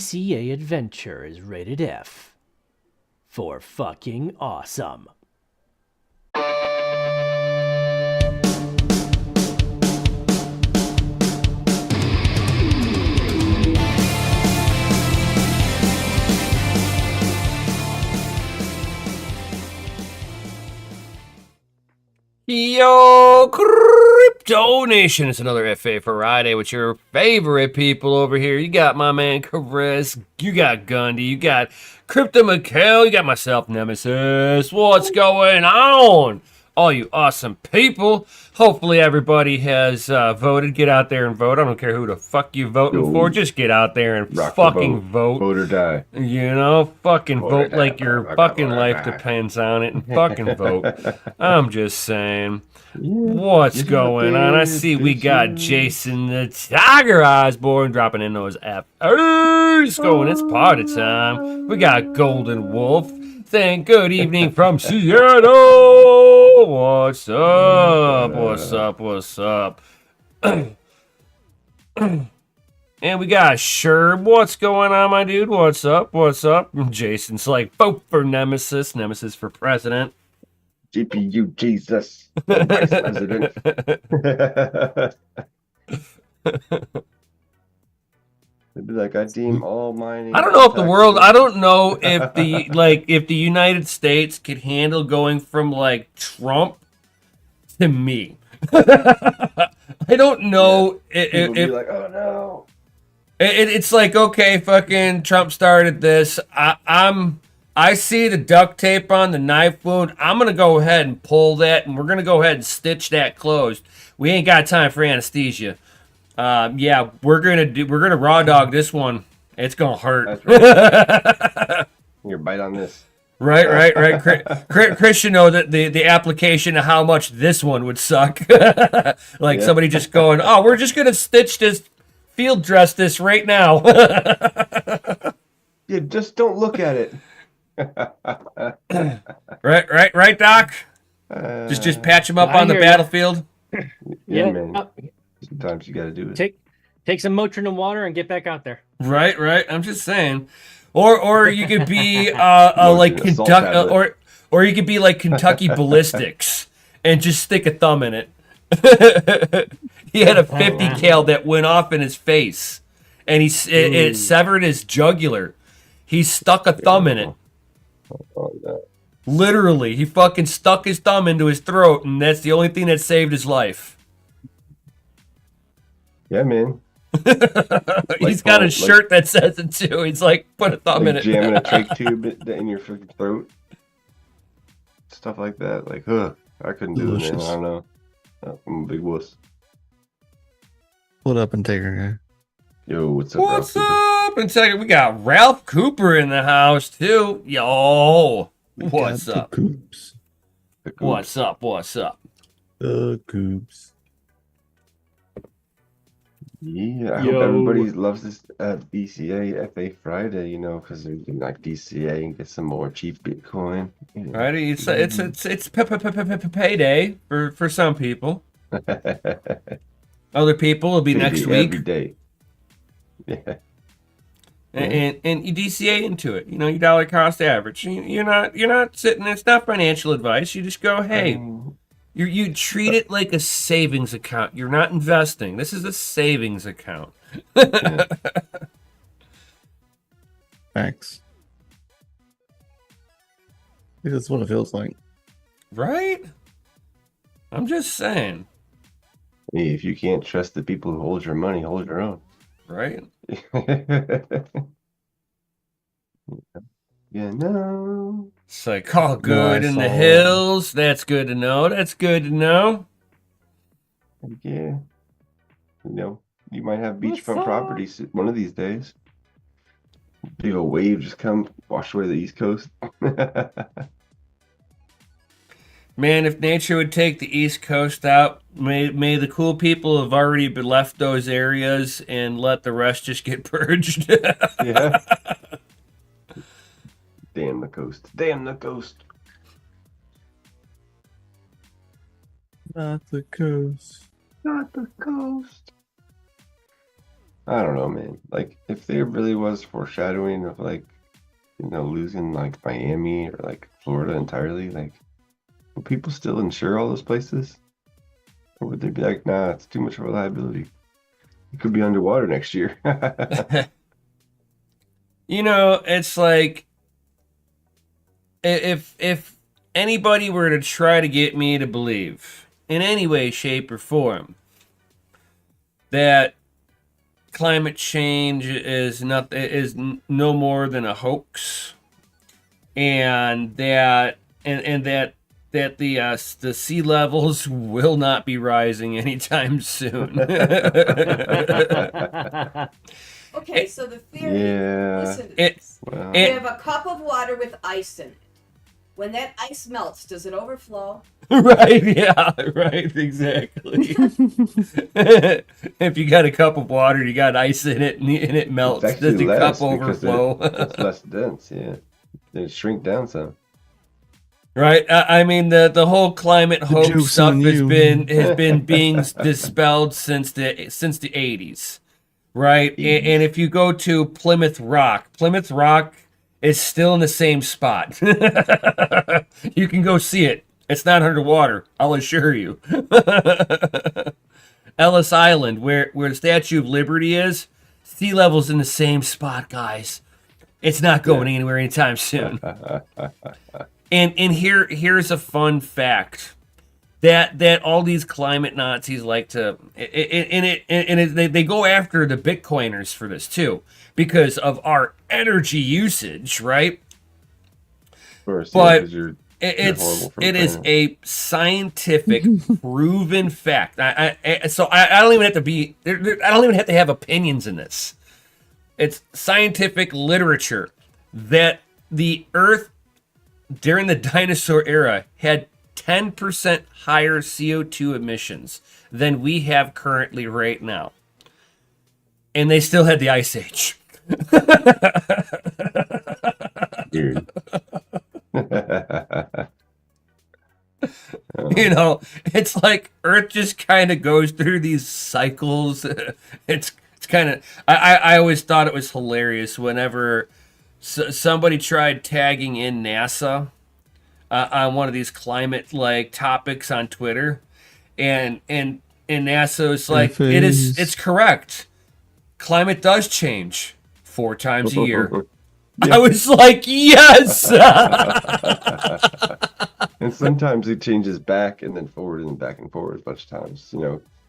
DCA adventure is rated F for fucking awesome. Yo, Crypto Nation, it's another FA Friday with your favorite people over here. You got my man Chris, you got Gundy, you got Crypto Mikhail, you got myself, Nemesis. What's going on? All you awesome people. Hopefully everybody has voted. Get out there and vote. I don't care who the fuck you voting for. Just get out there and fucking vote. Vote or die. You know, fucking vote like your fucking life depends on it and fucking vote. I'm just saying. What's going on? I see we got Jason the Tiger Osborne dropping in those FOs going. It's party time. We got Golden Wolf saying good evening from Seattle. What's up? What's up? What's up? And we got Sherb. What's going on, my dude? What's up? What's up? Jason's like, vote for Nemesis. Nemesis for president. GPU Jesus. Vice president. It'd be like, I deem all mining. I don't know if the world, I don't know if the United States could handle going from like Trump to me. I don't know if be like, oh no. It's like, okay, fucking Trump started this. I see the duct tape on the knife wound. I'm gonna go ahead and pull that, and we're gonna go ahead and stitch that closed. We ain't got time for anesthesia. Yeah, we're gonna raw dog this one. It's gonna hurt. Right. Your bite on this. Right. Chris should know that the application of how much this one would suck. Somebody just going, oh, we're just gonna stitch this, field dress this right now. Yeah, just don't look at it. right, Doc. Just patch him up on the battlefield. Yeah, man. Sometimes you got to do it. Take some Motrin and water and get back out there. Right. I'm just saying. Or you could be like Kentucky, or you could be like Kentucky Ballistics and just stick a thumb in it. He had a 50 cal that went off in his face, and it severed his jugular. He stuck a thumb in it. Oh, no. Literally, he fucking stuck his thumb into his throat, and that's the only thing that saved his life. Yeah, man. He's got a shirt that says it too. He's like, put a thumb in it. Jamming a trach tube in your freaking throat. Stuff like that. Like, I couldn't do it, man. I don't know. I'm a big wuss. Pull it up and take her. Yo, what's up, What's up? And second, we got Ralph Cooper in the house too. Yo, what's up? Coops. What's up? What's up? The Coops. Yeah, I hope everybody loves this DCA FA Friday, you know, because they're doing like DCA and get some more cheap Bitcoin. You know. Right? It's payday for some people. Other people will be next week. Every day. Yeah. And you DCA into it. You know, your dollar cost average. You're not sitting. It's not financial advice. You just go, hey. You treat it like a savings account. You're not investing. This is a savings account. Yeah. Thanks. I think that's what it feels like. Right? I'm just saying. Hey, if you can't trust the people who hold your money, hold your own. Right? Yeah, no. It's like, all good in the hills. That's good to know. That's good to know. Yeah. You know, you might have beachfront properties one of these days. Big old wave just come wash away the East Coast. Man, if nature would take the East Coast out, may the cool people have already left those areas and let the rest just get purged. Yeah. Damn the coast. Damn the coast. Not the coast. Not the coast. I don't know, man. Like, if there really was foreshadowing of like, losing like Miami or like Florida entirely, like, would people still insure all those places? Or would they be like, nah, it's too much of a liability? It could be underwater next year. It's like if anybody were to try to get me to believe in any way, shape, or form that climate change is no more than a hoax, and that the sea levels will not be rising anytime soon. Okay, so the theory. Yeah. Listen to this. Well, You have a cup of water with ice in it. When that ice melts, does it overflow? Right, yeah, right, exactly. If you got a cup of water, you got ice in it, and it melts. it's Does actually the less cup because overflow? it's less dense. Yeah, it shrink down some. Right. I mean, the whole climate hoax joke's stuff on has you. been being dispelled since the 80s, right? And if you go to Plymouth Rock is still in the same spot. You can go see it. It's not underwater, I'll assure you. Ellis Island, where the Statue of Liberty is, sea level's in the same spot, guys. It's not going anywhere anytime soon. And here's a fun fact that all these climate Nazis like to they go after the Bitcoiners for this too, because of our energy usage, right? Of course, But you're it horrible for the is planet. a scientific proven fact. So I don't even have to be I don't even have to have opinions in this. It's scientific literature that the Earth during the dinosaur era had 10% higher CO2 emissions than we have currently right now. And they still had the Ice Age. Weird. It's like Earth just kind of goes through these cycles. It's kind of, I always thought it was hilarious whenever somebody tried tagging in NASA on one of these climate like topics on Twitter, and NASA was like, it's correct. Climate does change 4 times a year. I was like, yes. And sometimes it changes back and then forward and back and forward a bunch of times.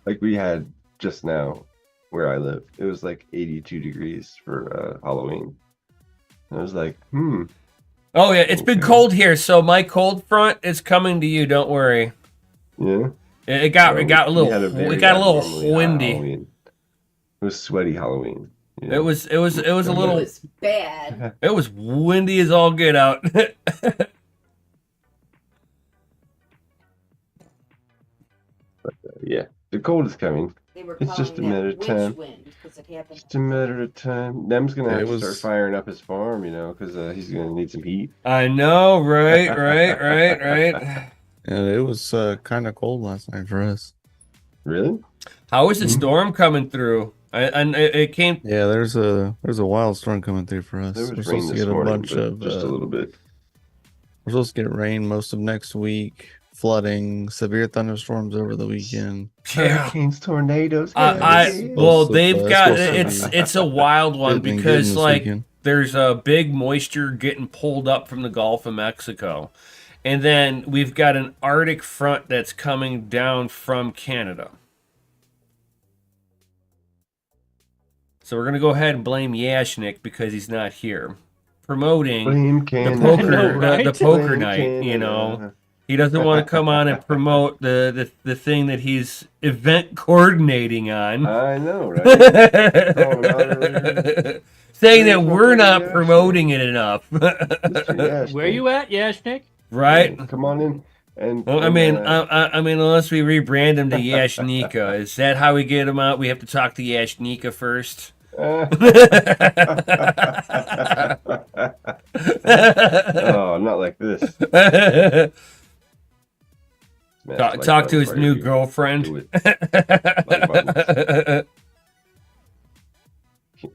Like we had just now where I live. It was like 82 degrees for Halloween. I was like, Oh yeah, it's been cold here, so my cold front is coming to you. Don't worry. Yeah. It got a little windy. Halloween. It was sweaty Halloween. It was a little. It was bad. It was windy as all get out. Yeah, the cold is coming. They were It's just a calling matter that of time. witch wind because it happened. Just a matter of time. Nem's gonna have It to start was- firing up his farm, because he's gonna need some heat. I know, right. Yeah, it was kind of cold last night for us. Really? How is the storm coming through? And it came. Yeah, there's a wild storm coming through for us. There We're was supposed rain to this get a morning, bunch but of just a little bit. we're supposed to get rain most of next week, flooding, severe thunderstorms over the weekend. Hurricanes, tornadoes. They've got supposed to be it's a wild one getting because this like weekend. there's a big moisture getting pulled up from the Gulf of Mexico, and then we've got an Arctic front that's coming down from Canada. So we're gonna go ahead and blame Yashnik because he's not here, promoting Blame the Canada. poker the poker Blame night. Canada. He doesn't want to come on and promote the thing that he's event coordinating on. I know, right? Saying that we're not promoting it enough. Where you at, Yashnik? Right? Come on in. And Well, I mean, unless we rebrand him to Yashnika, is that how we get him out? We have to talk to Yashnika first. oh, not like this. Smash Talk to his like new buttons, girlfriend. do it. Like buttons.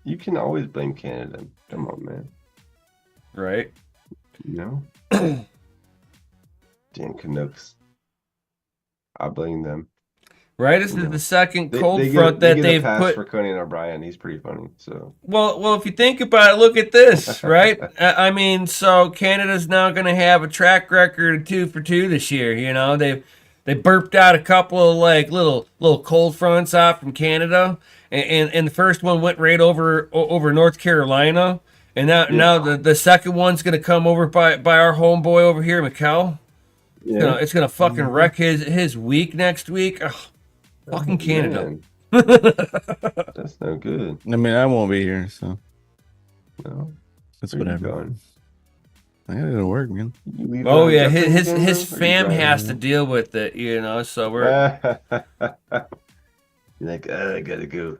You can always blame Canada. Come on, man. Right? You know? Damn Canucks. I blame them. Right? This You is know. the second They- cold they get front a- they that get a they've pass put. for Conan O'Brien. He's pretty funny. So Well, if you think about it, look at this, right? I mean, so Canada's now going to have a track record of 2 for 2 this year. You know, they burped out a couple of like little cold fronts out from Canada, and the first one went right over North Carolina, and now the second one's going to come over by our homeboy over here, Mikkel. yeah. It's gonna fucking wreck his week next week. Ugh, fucking Canada. Man. That's no good. I mean, I won't be here, so No. it's Where you whatever. going? I gotta go to work, man. You leaving Oh on yeah, Jeffrey his again, his bro? Or you fam driving? has to deal with it, you know. So we're You're like, I gotta go.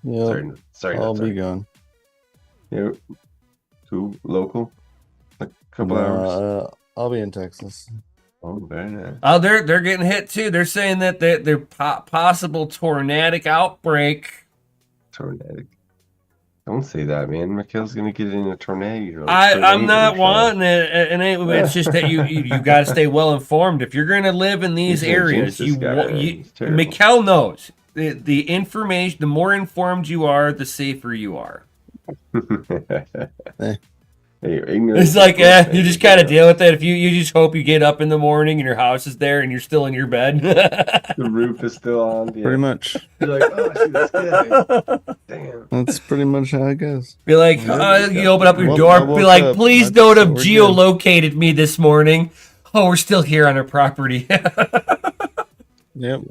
Yeah, Sorry. I'll Sorry. be gone. Yeah. Cool. Local. Like a couple hours. I'll be in Texas. Oh, very nice. oh they're getting hit too. They're saying that they're possible tornadic outbreak. Tornadic. Don't say that, man. Mikhail's gonna get in a tornado. I'm not wanting it, and it's just that you got to stay well informed. If you're going to live in these He's gonna areas, jinx this guy, man. It's terrible. Mikkel knows the information. The more informed you are, the safer you are. Hey, ignorance It's like, is you just bliss, kind of man. deal with it. If you just hope you get up in the morning and your house is there and you're still in your bed. The roof is still on. Yeah. Pretty much. You're like, oh, shoot, that's good. Damn. That's pretty much how it goes. Be like, you open up your Well, door. I Be woke like, up. please That's- don't have we're good." geolocated me this morning. Oh, we're still here on our property. Yep.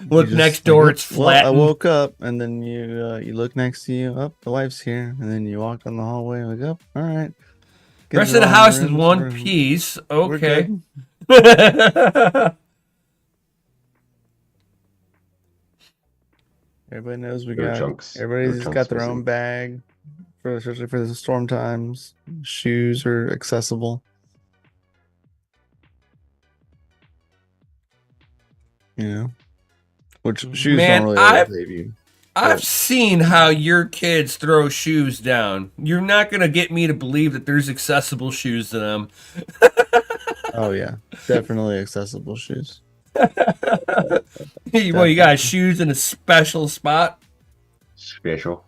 Look You just next door, like, it's well, I flattened. woke up, and then you look next to you. Up, the wife's here, and then you walk down the hallway. Like, up, all right. Get Rest it of the all house is in, one we're- piece. we're Okay. good. Everybody knows we There are got. chunks. There are Everybody's chunks got their missing. own bag, especially for the storm times. Shoes are accessible. You know, which shoes Man, don't really always save you. I've seen how your kids throw shoes down. You're not going to get me to believe that there's accessible shoes to them. Oh yeah, definitely accessible shoes. Well, you got shoes in a special spot? Special.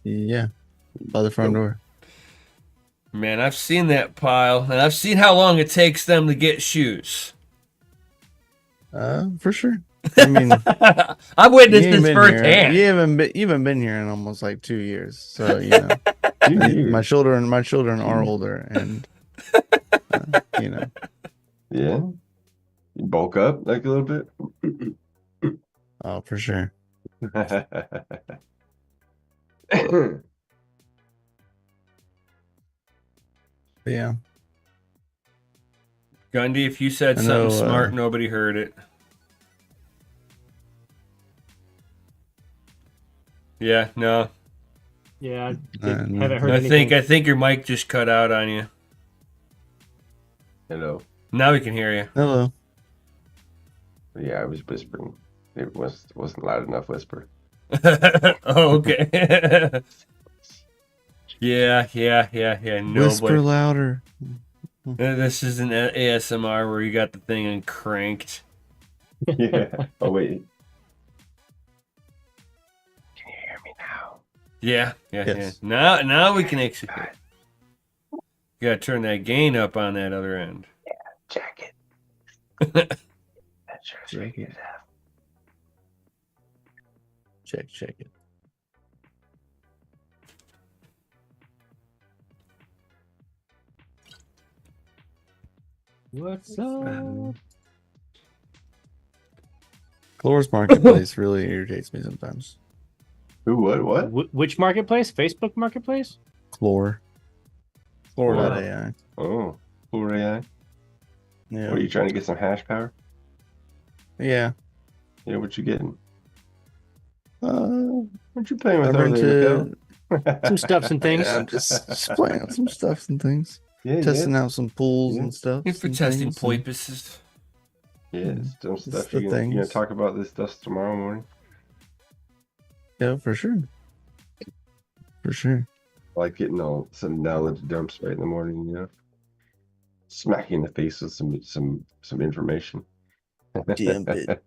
Yeah, by the front door. Man, I've seen that pile, and I've seen how long it takes them to get shoes. For sure. I mean, I've witnessed you ain't this been here. firsthand. You haven't been here in almost like 2 years, so you know. my children are older, and you know. Yeah. You bulk up like a little bit. Oh, for sure. But yeah. Gundy, if you said I know, something smart, nobody heard it. Yeah, no. Yeah, I no. haven't heard I anything. think your mic just cut out on you. Hello. Now we can hear you. Hello. Yeah, I was whispering. It wasn't loud enough whisper. Oh, okay. yeah. Nobody. Whisper louder. This is an ASMR where you got the thing uncranked. Yeah. Oh wait. Can you hear me now? Yeah. Yes. Now we can execute. You gotta turn that gain up on that other end. Check it. That sure is making it out. Check it. What's up? Cloris Marketplace really irritates me sometimes. Who? What? Which marketplace? Facebook Marketplace? Clore. Clore.ai. Oh, cool AI. Yeah. What are you trying to get some hash power? Yeah. Yeah, what you getting? Uh, What you playing I with over there, rented Mikhail? Some stuffs and things. I'm just playing with some stuff and things. Yeah, Testing out some pools Yeah. and stuff. It's for and testing things and- purposes. Yeah, some It's stuff. the You gonna things. talk about this stuff tomorrow morning? Yeah, for sure. For sure. Like getting all some knowledge dumps right in the morning, you know. Smack you in the face with some information. Dump it.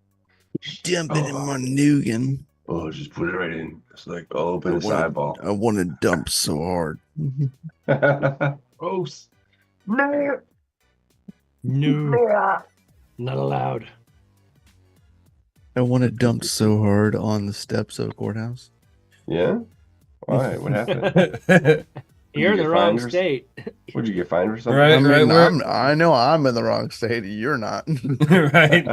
Dump it in Oh. my noggin. Oh, just put it right in. It's like I'll open his eyeball. I want to dump so hard. Gross. No. Not allowed. I want to dump so hard on the steps of a courthouse. Yeah? Why? What happened? You're in get the wrong fined or state. Would you get fined for something? Right. I mean, I know I'm in the wrong state. You're not. Right.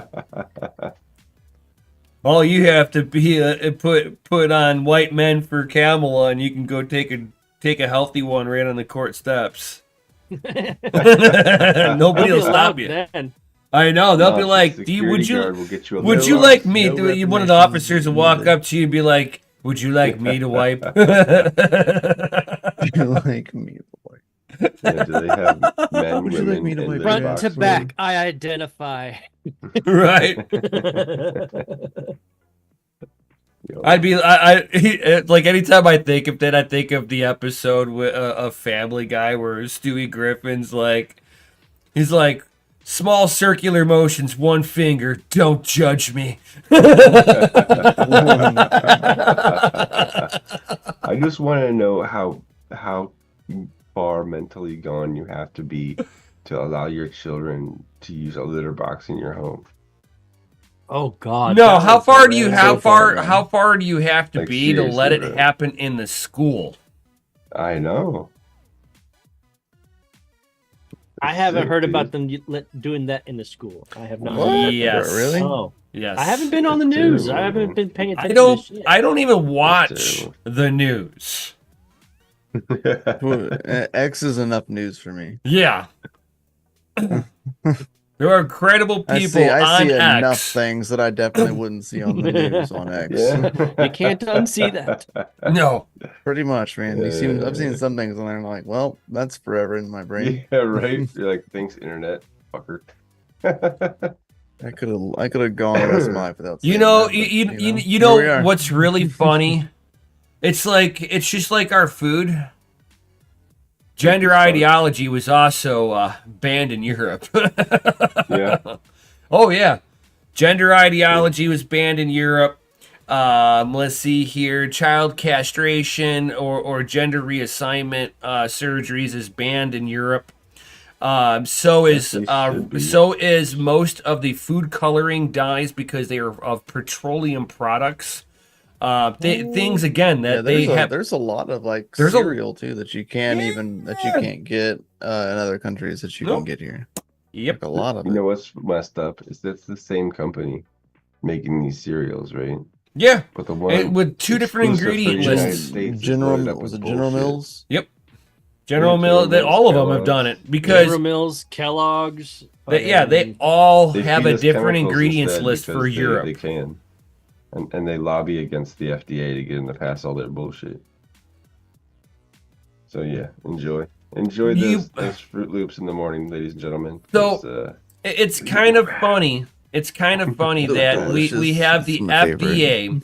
All you have to be put on white men for camel, and you can go take a healthy one right on the court steps. Nobody will stop you. Then. I know they'll be like, would you like me? One of the officers will walk up to you and be like, "Would you like me to wipe?" You like me, boy. Yeah, do they have men, Would you women, like me to and wipe litter Front box to with back, I identify. Right. Yo. I like anytime I think of that, I think of the episode with a Family Guy where Stewie Griffin's like, he's like, small circular motions, one finger, don't judge me. I just want to know how far mentally gone you have to be to allow your children to use a litter box in your home. Oh God. No, that how was far do you hilarious. how far do you have to Like, be to let it seriously, happen in the school? I know. I haven't Sick, heard dude. about them doing that in the school. I have not. What? Yes. Really? Oh, Yes. I haven't been on the That's news. terrible, I haven't man. been paying I attention. don't. To this shit. I don't even watch terrible. the news. X is enough news for me. Yeah. There are credible I people see on enough X. things that I definitely wouldn't see on the news on X. Yeah. You can't unsee that. No. Pretty much, man. I've seen some things and I'm like, well, that's forever in my brain. Yeah, right. You're like, thanks, internet, fucker. I could have gone the rest of my life without. You seeing know, that, you but, know here we are. what's really funny? It's just like our food. Gender ideology was also banned in Europe. Yeah. Oh yeah, gender ideology was banned in Europe. Let's see here, child castration or gender reassignment surgeries is banned in Europe. So is most of the food coloring dyes because they are of petroleum products. Things again that they have. There's a lot of like There's cereal too that you can't get in other countries that you Nope. can get here. Yep. Like a lot of You it. know what's messed up is that's the same company making these cereals, right? Yeah. But the one With two different exclusive for the ingredient United lists. States is General loaded up was with it General bullshit. Mills? General General Mills, Mills, all of them have Kellogg's. done it because General Mills, Kellogg's. they all They have feed a us different chemicals ingredients instead list because for they Europe. can. And they lobby against the FDA to get them to pass all their bullshit. So yeah, enjoy those Fruit Loops in the morning, ladies and gentlemen. So- 'cause, It's kind of funny. It's kind of funny that we Delicious. have the It's my favorite. FDA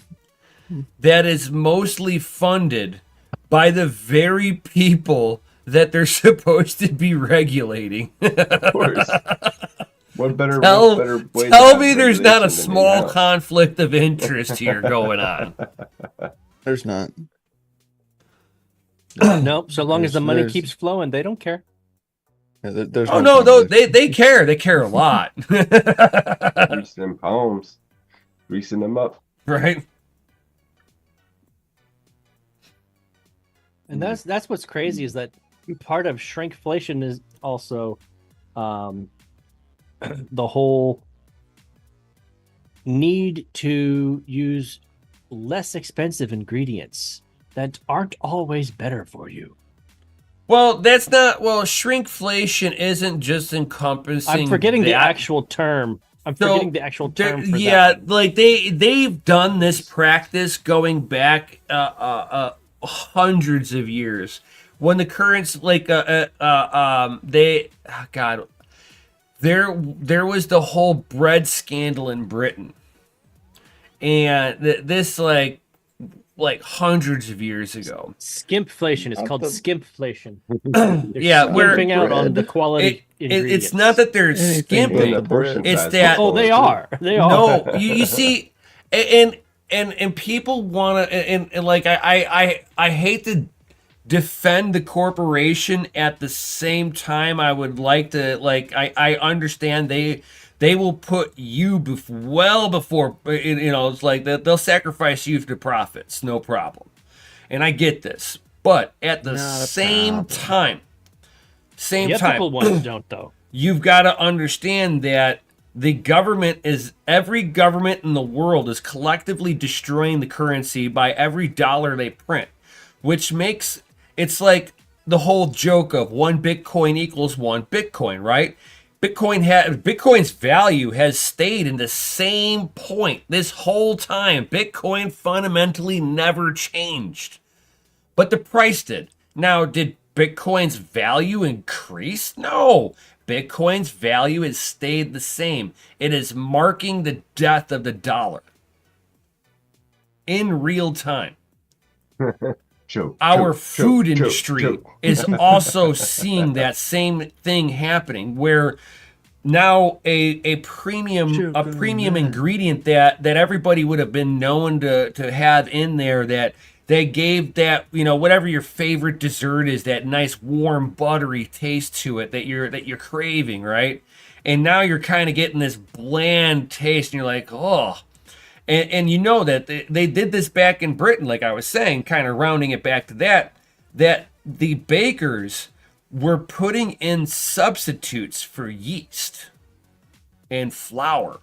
that is mostly funded by the very people that they're supposed to be regulating. of course. What better Tell way to tell have me there's not a regulation than small in-house? conflict of interest here going on. There's not. Nope. So long as the money There's- keeps flowing, they don't care. Yeah, there's Oh no, conflict. they care. They care a lot. Greasing them palms, greasing them up. Right? And that's what's crazy is that part of shrinkflation is also the whole need to use less expensive ingredients that aren't always better for you. Well, that's not. Well, shrinkflation isn't just encompassing. I'm forgetting the that. actual term. I'm So, forgetting the actual term for yeah, that. like they've done this practice going back hundreds of years. When the currents there was the whole bread scandal in Britain, and this like like hundreds of years ago. Skimpflation. It's called skimpflation. Yeah, where skimping out on the quality ingredients. it's not that they're Anything skimping. but the bread. It's that they are. They are. no, you see, and people want to, and like I hate to defend the corporation. At the same time, I would like to, like, I understand they will put you well before, you know, it's like they'll sacrifice you to profits, no problem, and I get this, but at the same time, the ethical ones don't though. You've got to understand that the government every government in the world is collectively destroying the currency by every dollar they print, which makes it's like the whole joke of 1 Bitcoin equals 1 Bitcoin, right? Bitcoin's value has stayed in the same point this whole time. Bitcoin fundamentally never changed, but the price did. Now, did Bitcoin's value increase? No. Bitcoin's value has stayed the same. It is marking the death of the dollar in real time. Our food industry is also seeing that same thing happening, where now a premium ingredient that everybody would have been known to have in there, that they gave that, you know, whatever your favorite dessert is, that nice warm buttery taste to it that you're craving, right? And now you're kind of getting this bland taste, and you're like, oh. And you know that they did this back in Britain, like I was saying, kind of rounding it back to that the bakers were putting in substitutes for yeast and flour.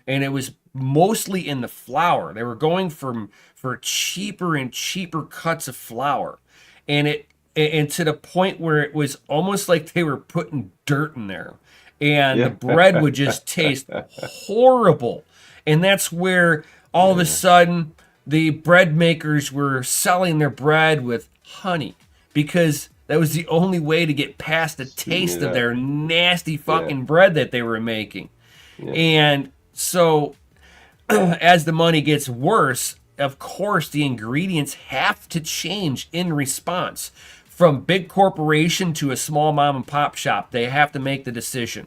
And it was mostly in the flour. They were going for cheaper and cheaper cuts of flour. And to the point where it was almost like they were putting dirt in there. And the bread would just taste horrible. And that's where all of a sudden the bread makers were selling their bread with honey, because that was the only way to get past the taste of their nasty fucking bread that they were making. And so as the money gets worse, of course the ingredients have to change in response. From big corporation to a small mom and pop shop, they have to make the decision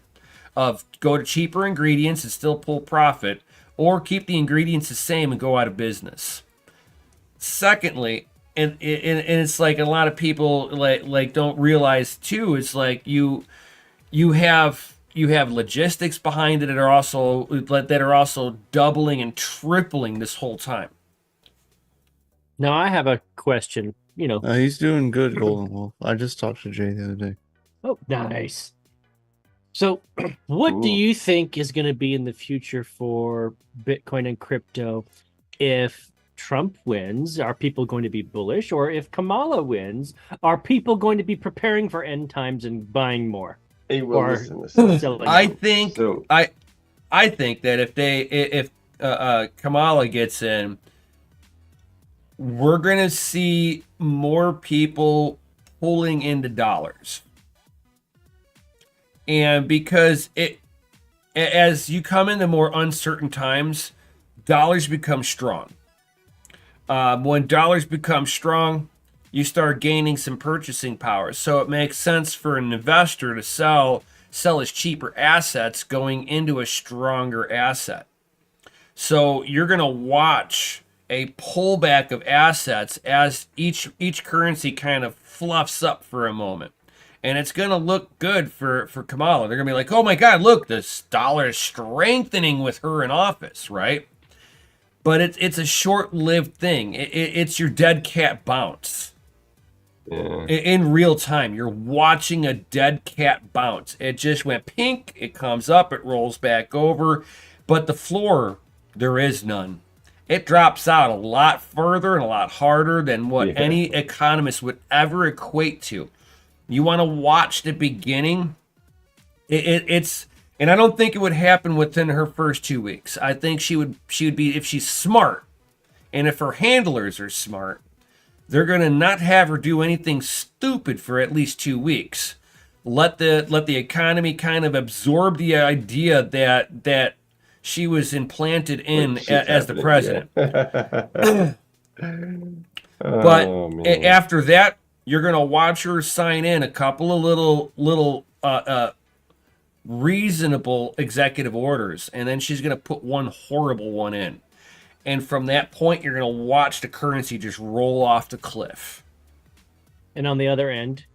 of go to cheaper ingredients and still pull profit, or keep the ingredients the same and go out of business. Secondly, and it's like a lot of people like don't realize too, it's like you have logistics behind it that are also doubling and tripling this whole time. Now I have a question. You know, he's doing good, Golden Wolf. I just talked to Jay the other day. Oh, nice. So, what do you think is going to be in the future for Bitcoin and crypto? If Trump wins, are people going to be bullish? Or if Kamala wins, are people going to be preparing for end times and buying more? Hey, well, or listen. I think that if Kamala gets in, we're going to see more people pulling into dollars. And because as you come into more uncertain times, dollars become strong. When dollars become strong, you start gaining some purchasing power. So it makes sense for an investor to sell his cheaper assets going into a stronger asset. So you're going to watch a pullback of assets as each currency kind of fluffs up for a moment. And it's going to look good for Kamala. They're going to be like, oh my God, look, this dollar is strengthening with her in office, right? But it's a short-lived thing. It's your dead cat bounce. In real time, you're watching a dead cat bounce. It just went pink, it comes up, it rolls back over. But the floor, there is none. It drops out a lot further and a lot harder than what any economist would ever equate to. You want to watch the beginning. It's, and I don't think it would happen within her first 2 weeks. I think she would be, if she's smart, and if her handlers are smart, they're gonna not have her do anything stupid for at least 2 weeks. Let the economy kind of absorb the idea that she was implanted in as the president. But Oh, man. after that, you're gonna watch her sign in a couple of little reasonable executive orders, and then she's gonna put one horrible one in. And from that point, you're gonna watch the currency just roll off the cliff. And on the other end,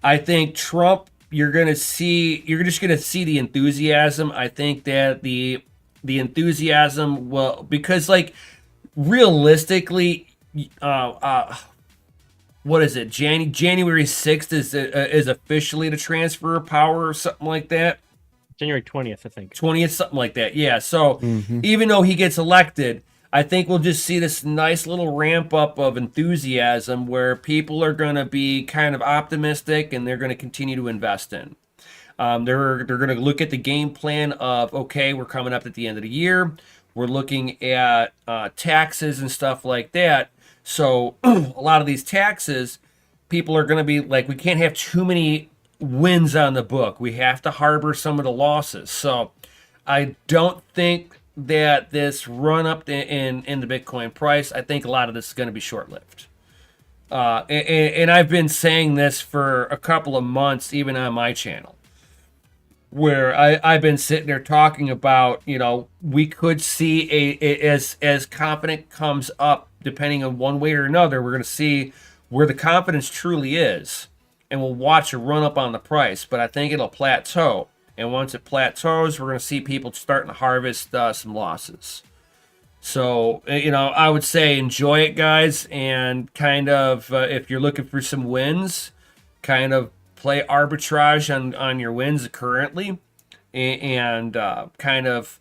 I think Trump, you're just gonna see the enthusiasm. I think that the enthusiasm will, because like realistically, what is it? January 6th is officially the transfer of power or something like that. January 20th, I think. 20th, something like that. Yeah. So Mm-hmm. even though he gets elected, I think we'll just see this nice little ramp up of enthusiasm where people are going to be kind of optimistic and they're going to continue to invest in. They're going to look at the game plan of, okay, we're coming up at the end of the year. We're looking at taxes and stuff like that. So a lot of these taxes, people are going to be like, we can't have too many wins on the book. We have to harbor some of the losses. So I don't think that this run up in the Bitcoin price, I think a lot of this is going to be short lived. And I've been saying this for a couple of months, even on my channel, where I've been sitting there talking about, we could see as confidence comes up, depending on one way or another, we're going to see where the confidence truly is, and we'll watch a run up on the price. But I think it'll plateau. And once it plateaus, we're going to see people starting to harvest some losses. So, I would say enjoy it, guys. And kind of, if you're looking for some wins, kind of play arbitrage on your wins currently. And kind of,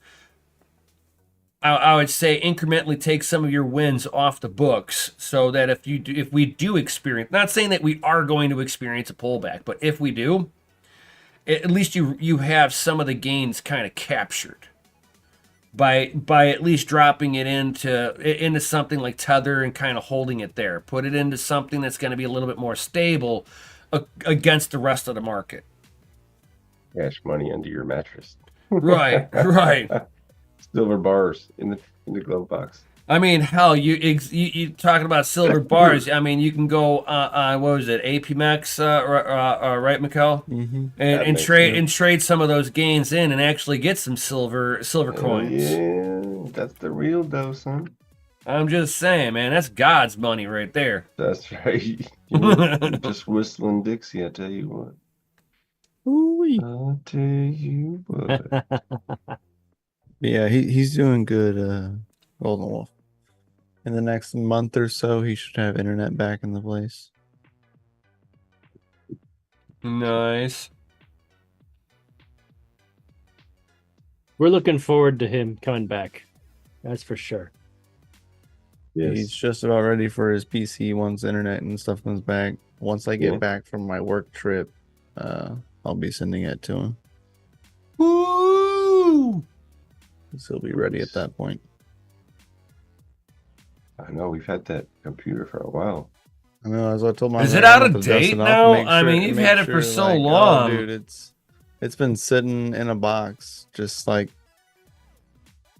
I would say incrementally take some of your wins off the books so that if we do experience, not saying that we are going to experience a pullback, but if we do, at least you have some of the gains kind of captured by at least dropping it into something like Tether and kind of holding it there. Put it into something that's going to be a little bit more stable against the rest of the market. Cash money under your mattress. Right. Silver bars in the glove box. I mean, hell, you talking about silver bars? I mean, you can go what was it, APMEX, right, Mikkel? Mm-hmm. And trade some of those gains in and actually get some silver coins. Yeah, that's the real dough, son. I'm just saying, man, that's God's money right there. That's right. Just whistling Dixie, I tell you what. Ooh-wee. I'll tell you what. Yeah, he's doing good, Golden Wolf. In the next month or so, he should have internet back in the place. Nice. We're looking forward to him coming back. That's for sure. Yes. He's just about ready for his PC once internet and stuff comes back. Once I get back from my work trip, I'll be sending it to him. Woo! So he'll be ready at that point. I know we've had that computer for a while. I know, as I told my Is it mom, out I of have to dust date it off, now? make I sure- mean, you've make had it for sure, so like, long. Oh, dude, it's been sitting in a box, just like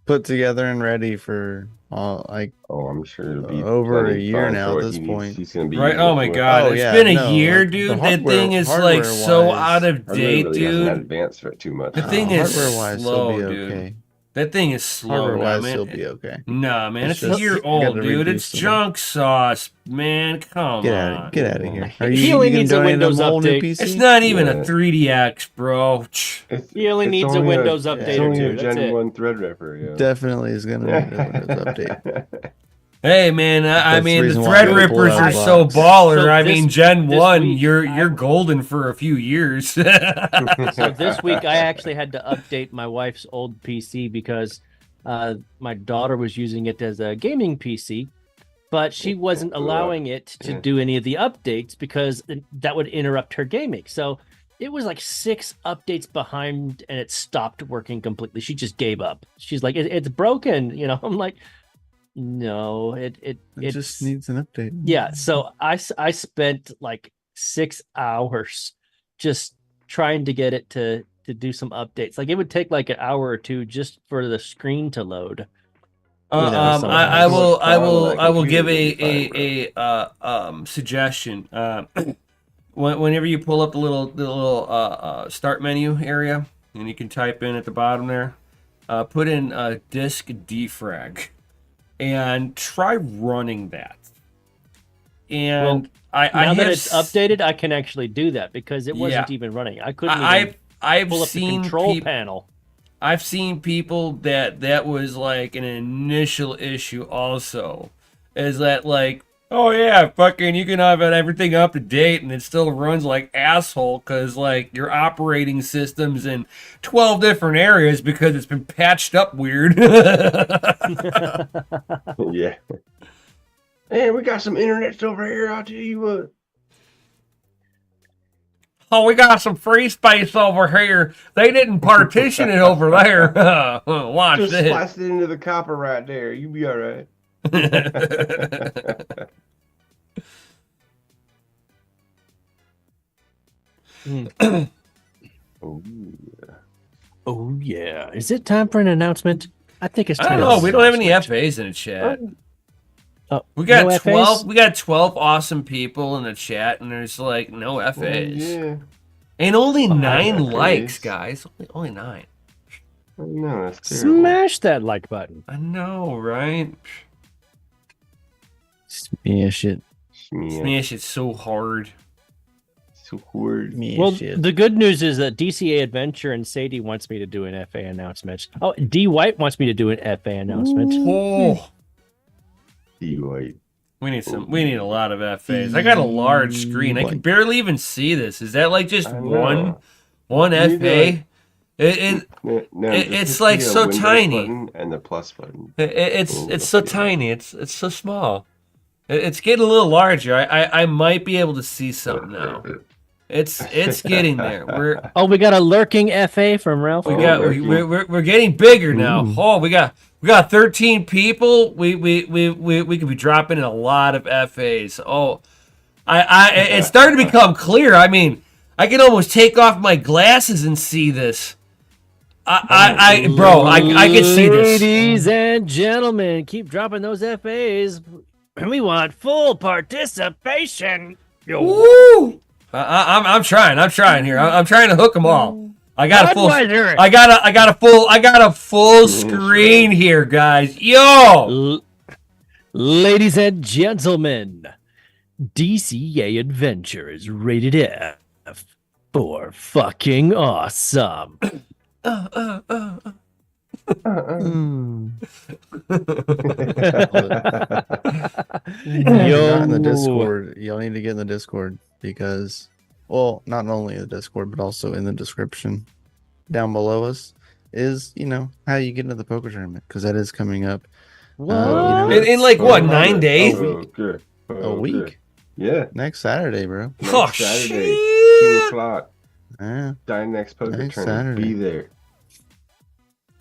put together and ready for like Oh, I'm sure it'll be over plenty a year fine now for at what this he point. needs. He's gonna be Right? using Oh it my for. God, Oh, it's yeah, been a no, year, like, the dude. That hardware- thing is like so hardware-wise- out of Hardware date, really hasn't had dude. advanced for it too much. The thing is hardware-wise, slow, it'll be dude. okay. That thing is slow, Hardware-wise, man. it'll be okay. Nah, man, It's it's a just- year you old, gotta dude. reduce It's them. junk sauce, man. Come Get on. out of here. He Are you only gonna needs a donate Windows him a whole new update. PC? It's not even Yeah. a 3DX, bro. It's, He only it's needs a only Windows It's update or only two. a That's Gen it. 1 Threadripper, yo. Definitely is gonna need a Windows update. Hey, man. I That's the mean, the reason why I gotta pull Threadrippers out are the so box. baller. So I this- mean, Gen this 1, week, you're golden for a few years. So this week I actually had to update my wife's old PC because my daughter was using it as a gaming PC, but she wasn't allowing it to do any of the updates because that would interrupt her gaming. So it was like 6 updates behind and it stopped working completely. She just gave up. She's like, it's broken. I'm like, no, It just needs an update. yeah. So I spent like 6 hours just trying to get it to do some updates. Like it would take like an hour or two just for the screen to load. I will give computer a suggestion. Whenever you pull up the little start menu area, and you can type in at the bottom there, put in disk defrag, and try running that. And now that it's updated, I can actually do that because it wasn't even running. I couldn't even pull up the control panel. I've seen people that was like an initial issue also. Is that like, oh yeah, fucking you can have everything up to date and it still runs like asshole because like your operating system's in 12 different areas because it's been patched up weird. Yeah. Hey, we got some internets over here, I'll tell you what. Oh, we got some free space over here. They didn't partition it over there. Watch Just this. slice it into the copper right there. You be all right. Oh, yeah. Oh yeah. Is it time for an announcement? I think it's time. I don't know. We don't have any FAs in the chat. We got no 12. FAs? We got 12 awesome people in the chat, and there's like no FAs. Oh, yeah. And only 9 FAs. likes, guys. Only 9. I know, that's terrible. Smash that like button. I know, right? Smash it. Smash it so hard. So hard. Well, the good news is that DCA Adventure and Sadie wants me to do an FA announcement. Oh, D White wants me to do an FA announcement. Oh, D-White. we need a lot of FAs. I got a large screen. I can barely even see this. Is that like just I know. one You FA? No, It's just like the so Windows tiny. button and the plus button. It's so tiny. It's so small. It's getting a little larger. I might be able to see something now. It's getting there. We got a lurking FA from Ralph. We're getting bigger now. Oh, we got 13 people. We could be dropping in a lot of FAs. Oh, it's starting to become clear. I mean, I can almost take off my glasses and see this. I can see this. Ladies and gentlemen, keep dropping those FAs. We want full participation. Woo! I'm trying here. I'm trying to hook them all. I got a full screen here, guys. Yo, ladies and gentlemen, DCA Adventure is rated F for fucking awesome. Yo, in the Discord, y'all need to get in the Discord because, well, not only the Discord but also in the description down below us is how you get into the poker tournament because that is coming up. in like what 9 days? A week. Yeah, Next Saturday, bro. next Saturday, 2:00. Yeah. DYNEX poker Next tournament. Saturday. Be there.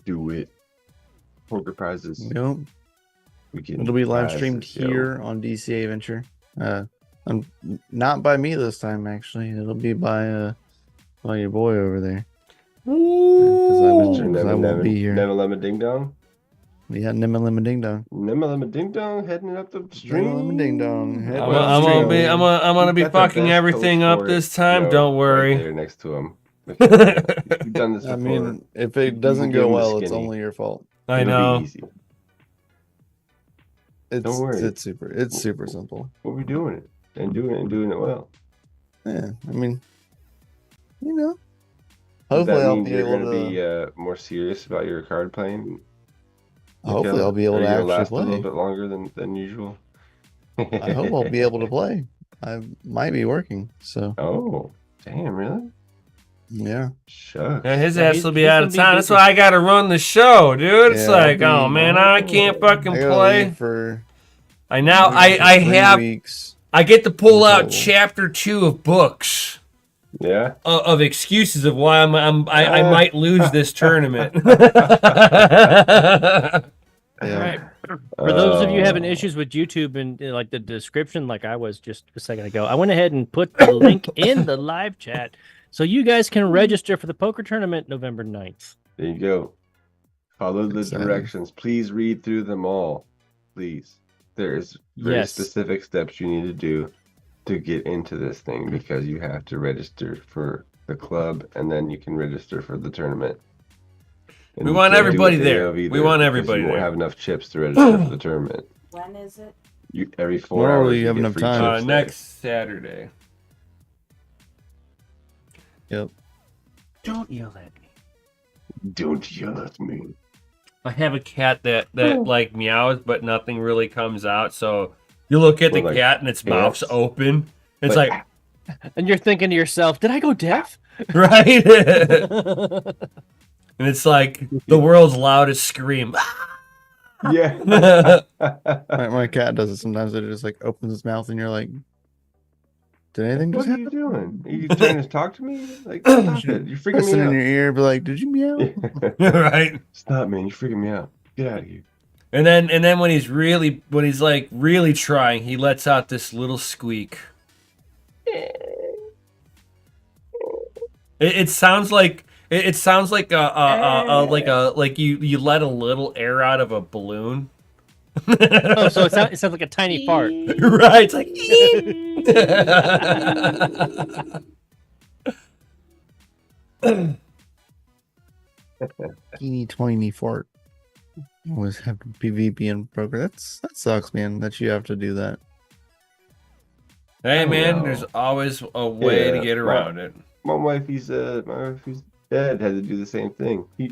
Do it. Poker prizes. Yep. It'll be live streamed here on DCA Adventure. Not by me this time, actually. It'll be by your boy over there. Because I won't be here. Never Lemon Ding Dong. Yeah, Nimma Lemma Ding Dong. Nimma Lemon Ding Dong heading up the stream. Nimma Lemma Ding Dong. I'm gonna be fucking everything up this time. Don't worry. Right there next to him. You've done this before. I mean, if it doesn't go well, it's only your fault. I It'll know. be easy. Don't worry. It's It's super simple. We'll be doing it and doing it well. Yeah, I mean, Does hopefully that I'll mean be you're able gonna to. be more serious about your card playing? Hopefully I'll be able to actually last a play. little bit longer than usual. I hope I'll be able to play. I might be working, so Oh, damn! Really? yeah. Shucks. Yeah, his Yeah, ass he's- will be he's out gonna of be town. That's busy. why I gotta run the show, dude. It's Yeah, I'll like, be- oh man, I can't fucking I gotta play. leave for I now for I 3 have weeks. I get to pull out Until- chapter 2 of books Yeah. of excuses of why I might lose this tournament. Yeah. Right. For those of you having issues with YouTube and like the description, like I was just a second ago, I went ahead and put the link in the live chat so you guys can register for the poker tournament November 9th. There you go. Follow the It's, directions. Please read through them all. Please. There's very Yes. specific steps you need to do to get into this thing because you have to register for the club and then you can register for the tournament. And We you want can't do everybody it day there. of We either want because everybody you won't there. have enough chips to register for the tournament. When is it? Every 4 Normally hours you you have get enough free time. chips there. Next Saturday. Yep. Don't yell at me. Don't yell at me. I have a cat that like meows, but nothing really comes out. So you look at the Well, like cat and its mouth's ants? open. It's Like, like And you're thinking to yourself, did I go deaf? right, and it's like the world's loudest scream. yeah. My cat does it sometimes. It just like opens its mouth and you're like, did anything What just are you happen? doing? Are you trying to talk to me? Like, stop it. You're freaking Listen me in out. your ear, be like, did you meow? Right. Stop, man. You're freaking me out. Get out of here. And then when he's like really trying, he lets out this little squeak. It sounds like it sounds like like you let a little air out of a balloon. Oh, so it sounds like a tiny fart. Right. It's like Teeny tiny fart. Always have to be VPN broker. That sucks, man. That you have to do that. Hey I man, know. there's always a way to Yeah, get around it. My wifey's dad had to do the same thing. He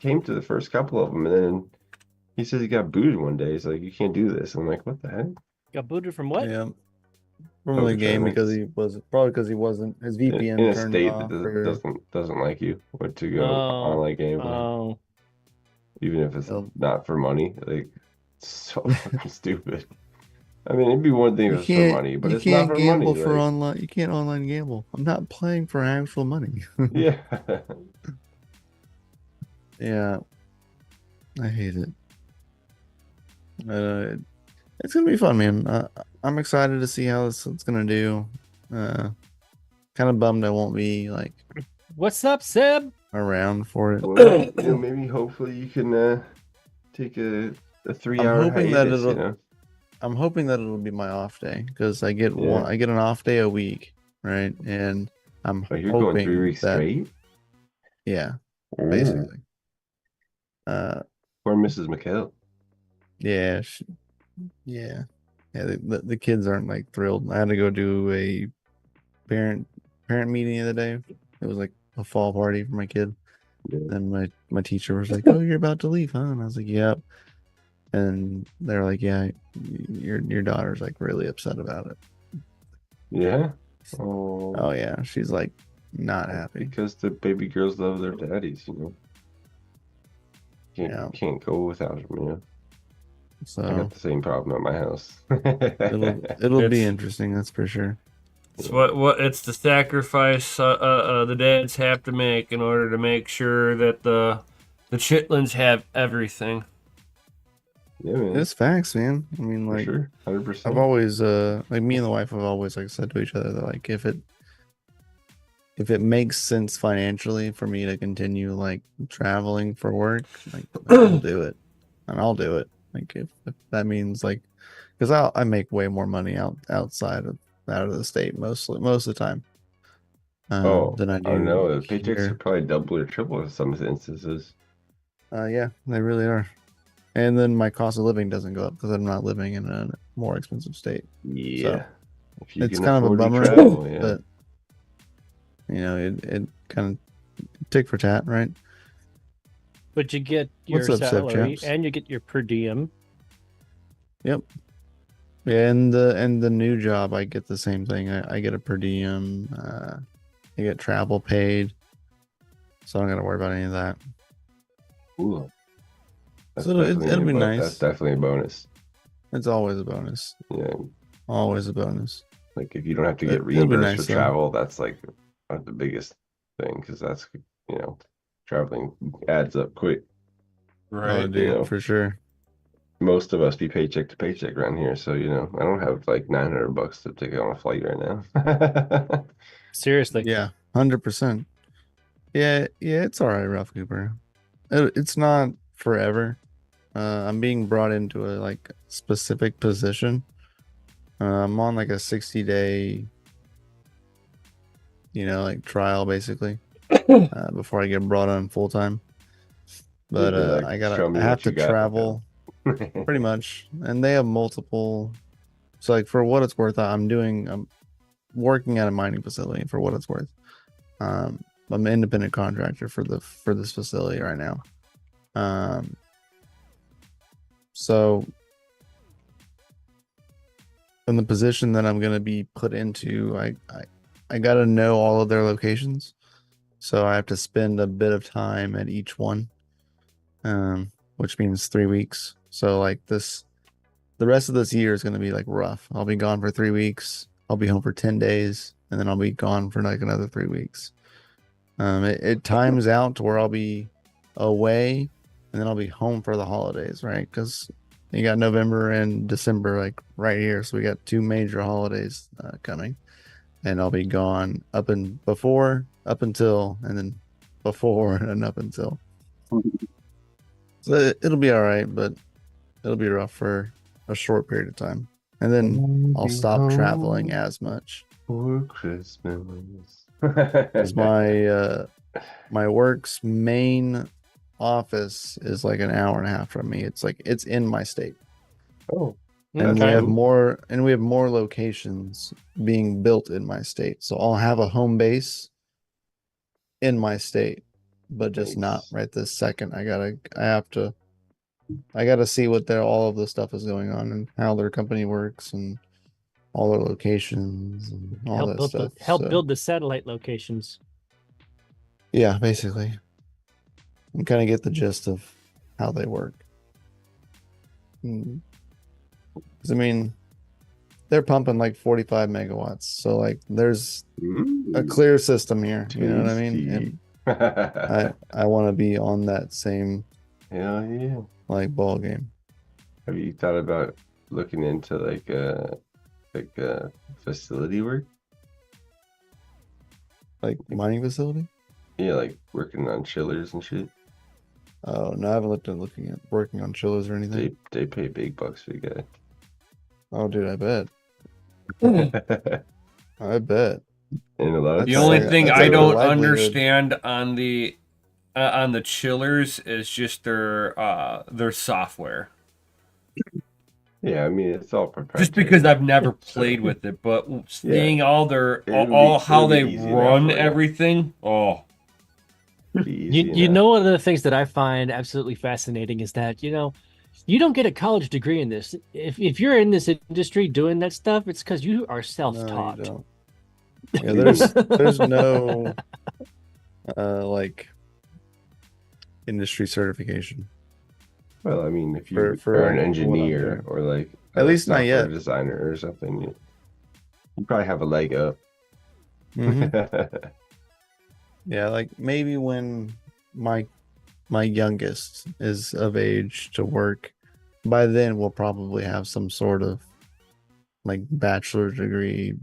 came to the first couple of them, and then he says he got booted one day. He's like, "You can't do this." I'm like, "What the heck?" Got booted from what? Yeah. From Poker the game because tournaments. he wasn't his In VPN a turned state off. that Or, doesn't like you or to go Oh, online gameplay, oh. even if it's Oh. not for money. Like, it's so fucking stupid. I mean, it'd be one thing if you it's for can't money, but you it's not can't for gamble money. for Like, online. You can't online gamble. I'm not playing for actual money. yeah. Yeah, I hate it. It's gonna be fun, man. I'm excited to see how it's gonna do. Kind of bummed I won't be like What's up, Seb? around for it. Well, maybe hopefully you can take a 3-hour hoping that hiatus, it'll- I'm hoping that it'll be my off day because I get an off day a week, right? And I'm Oh, you're hoping going 3 weeks that, straight? yeah, Ooh. basically. Poor Mrs. McHale. Yeah, yeah. The kids aren't like thrilled. I had to go do a parent meeting the other day. It was like a fall party for my kid. Yeah. And my teacher was like, "Oh, you're about to leave, huh?" And I was like, "Yep." And they're like, "Yeah, your daughter's like really upset about it." Yeah? Oh, Oh yeah, she's like not happy. because the baby girls love their daddies, Yeah. Can't go without them, I So got the same problem at my house. it'll be interesting, that's for sure. It's what it's the sacrifice the dads have to make in order to make sure that the chitlins have everything. Yeah, man. It's facts, man. I mean, For like sure. 100%. I've always like me and the wife have always like said to each other that like if it makes sense financially for me to continue like traveling for work, like I'll do it. And I'll do it. Like if that means like because I make way more money out of the state most of the time. Than I do. I know. The paychecks here. are probably double or triple in some instances. Yeah, they really are. And then my cost of living doesn't go up because I'm not living in a more expensive state. Yeah. If you It's can kind of a afford to bummer, travel, yeah. but it kind of tick for tat, right? But you get your What's up, Seb salary Chaps? and you get your per diem. Yep. And the new job, I get the same thing. I get a per diem. I get travel paid, so I don't got to worry about any of that. Ooh. That's So it'll definitely be nice. That's definitely a bonus. It's always a bonus. Yeah. Always a bonus. Like if you don't have to get It'll be reimbursed nice, for though. travel, that's like the biggest thing because that's traveling adds up quick. Right. Oh, dude, know. for sure. Most of us be paycheck to paycheck around here, so I don't have like $900 to take on a flight right now. Seriously. Yeah, 100%. Yeah, it's all right, Ralph Cooper. it's not forever. I'm being brought into a like specific position. I'm on like a 60-day, like trial basically, before I get brought on full time. But They're like, show me I have what you to got. travel pretty much, and they have multiple. So like for what it's worth, I'm working at a mining facility for what it's worth. I'm an independent contractor for this facility right now. So in the position that I'm going to be put into, I got to know all of their locations. So I have to spend a bit of time at each one, which means 3 weeks. So like the rest of this year is going to be like rough. I'll be gone for 3 weeks. I'll be home for 10 days, and then I'll be gone for like another 3 weeks. It times out to where I'll be away, and then I'll be home for the holidays, right? Because you got November and December like right here, so we got 2 major holidays coming, and I'll be gone up until, and then before and up until. So it'll be all right, but it'll be rough for a short period of time, and then I'll stop traveling as much for Christmas. because my work's main office is like an hour and a half from me. It's like it's in my state. Oh, And okay. we have more locations being built in my state. So I'll have a home base in my state, but just not right this second. I gotta see what all of the stuff is going on and how their company works and all their locations and all that stuff. Help build the satellite locations. Yeah, basically. And kind of get the gist of how they work. Because I mean, they're pumping like 45 megawatts, so like there's a clear system here. You know what I mean? And I want to be on that same hell yeah like ball game. Have you thought about looking into like facility work, like mining facility? Yeah, like working on chillers and shit. Oh no, I haven't looked at working on chillers or anything. They pay big bucks for you guys. Oh dude, I bet. I bet. And a lot of the only thing I don't understand on the chillers is just their software. Yeah, I mean it's all proprietary. Just because I've never played with it, but seeing all how they run everything, You know, one of the things that I find absolutely fascinating is that, you don't get a college degree in this. If you're in this industry doing that stuff, it's because you are self-taught. No, you don't. Yeah, there's no like industry certification. Well, I mean, if you're an engineer or like at least not yet designer or something, you probably have a leg up. Mm-hmm. Yeah, like maybe when my youngest is of age to work, by then we'll probably have some sort of like bachelor's degree,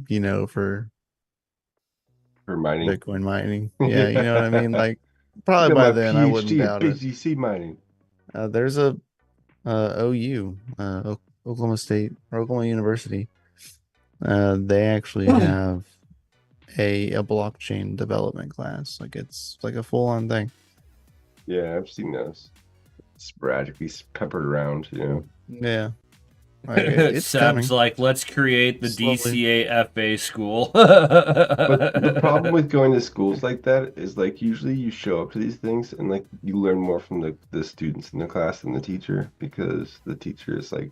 for mining, Bitcoin mining. Yeah, you know what I mean? Like probably by then I wouldn't doubt it. BGC mining. There's a OU, Oklahoma State or Oklahoma University. They actually have a blockchain development class. Like it's like a full-on thing. Yeah, I've seen those sporadically peppered around, Yeah. Like, it sounds like let's create the DCA FA school. But the problem with going to schools like that is like usually you show up to these things and like you learn more from the students in the class than the teacher, because the teacher is like,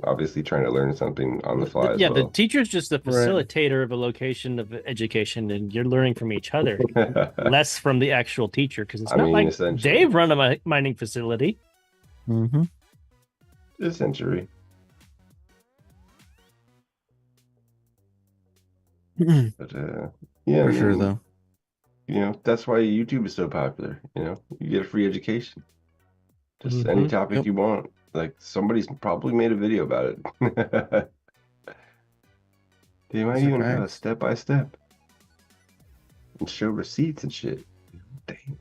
obviously trying to learn something on the fly. Yeah, the teacher's just the facilitator of a location of education, and you're learning from each other, less from the actual teacher, because it's not like they've run a mining facility. Mm-hmm. Essentially. But yeah, for sure though. That's why YouTube is so popular. You get a free education. Just any topic you want. Like somebody's probably made a video about it. They might even have a step-by-step and show receipts and shit. Dang.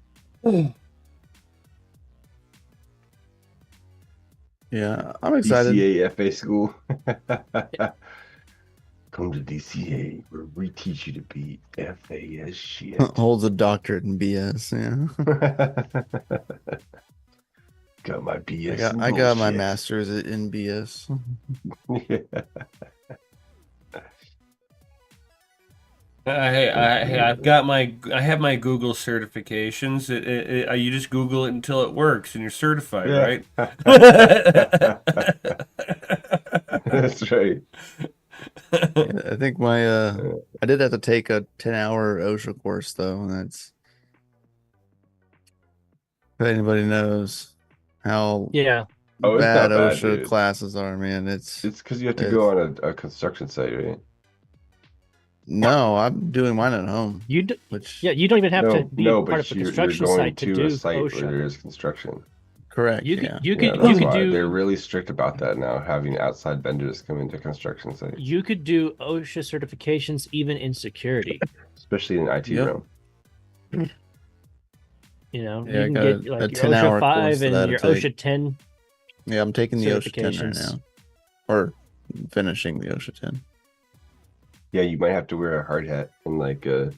Yeah, I'm excited. DCA FA school. Come to DCA where we teach you to be FA as shit. Holds a doctorate in BS. Yeah. Got my BS. I got my master's in BS. Yeah. I have my Google certifications. You just Google it until it works, and you're certified, right? That's right. Yeah, I think I did have to take a 10-hour OSHA course though, and that's if anybody knows how Yeah. Oh, it's bad not bad, OSHA dude. classes are, man. It's because you have to go on a construction site, right? No, I'm doing mine at home. You don't even have to be part of a construction site to do a site OSHA. where there is construction. Correct. You yeah. could do. They're really strict about that now, having outside vendors come into construction sites. You could do OSHA certifications even in security. Especially in IT realm. You know, Yeah, you can get like your 10-hour OSHA 5 course and that your I take. OSHA 10. Yeah, I'm taking the OSHA 10 right certifications. now, or finishing the OSHA 10. Yeah, you might have to wear a hard hat and like a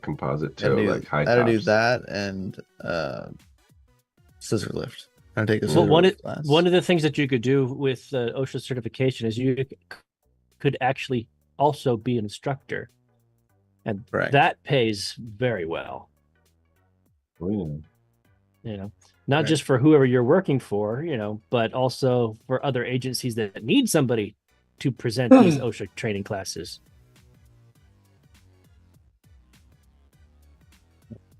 composite toe, like high tops. I gotta do that and scissor lift. I take a Well, scissor lift class. one of the things that you could do with OSHA certification is you could actually also be an instructor, and Correct. that pays very well. Oh, yeah. You know, not Right. just for whoever you're working for, you know, but also for other agencies that need somebody to present these OSHA training classes.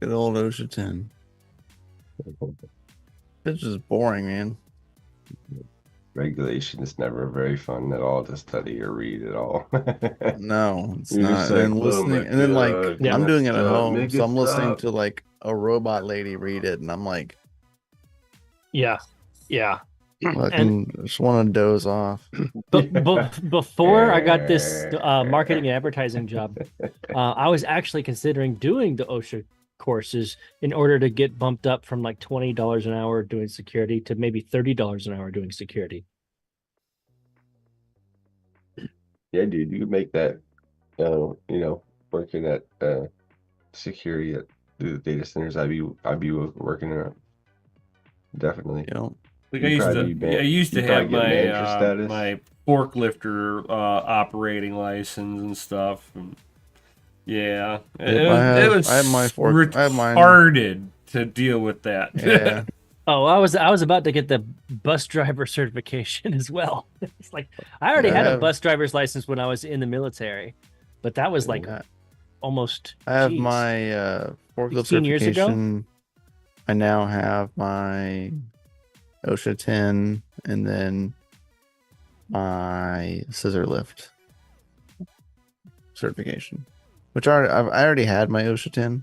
Good old OSHA 10. It's just boring, man. Regulation is never very fun at all to study or read at all. No, it's You're not. just And then like, oh listening, my and then like God, I'm doing it at stop, home, make so it I'm listening stop. to like a robot lady read it, and I'm like, Yeah. fucking just want to doze off. But before I got this marketing and advertising job, I was actually considering doing the OSHA courses in order to get bumped up from like $20 an hour doing security to maybe $30 an hour doing security. Yeah, dude, you could make that, working at security at the data centers. I'd be working on it. Definitely. You know, Like You'd I probably used to you'd probably have get manager status. my forklifter operating license and stuff. And yeah, it was I have my fork. I have mine. retarded to deal with that. Yeah. Oh, I was about to get the bus driver certification as well. It's like I already had a bus driver's license when I was in the military, but that was like almost. I have geez, my forklift 15 years ago? certification. I now have my OSHA 10 and then my scissor lift certification, which I already had my OSHA 10,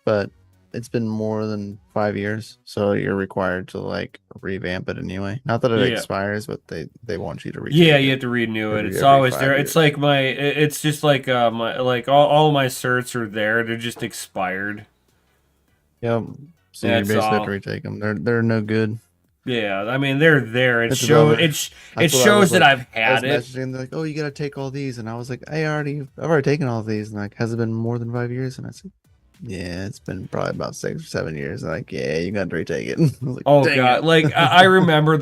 but it's been more than 5 years, so you're required to like revamp it anyway. Not that it expires, but they want you to renew Yeah, it. you have to renew it. It's every always 5 there. years. It's like it's just like all my certs are there. They're just expired. Yep. So you That's basically have all. to retake them. They're no good. Yeah, I mean they're there. It That's shows about it. it That's what I shows was that like- I've I had was it. messaging, they're like, "Oh, you gotta take all these," and I was like, I've already taken all these." And like, has it been more than 5 years? And I said, "Yeah, it's been probably about 6 or 7 years." And like, "Yeah, you got to retake it." I was like, Oh "Dang god! it." Like I remember I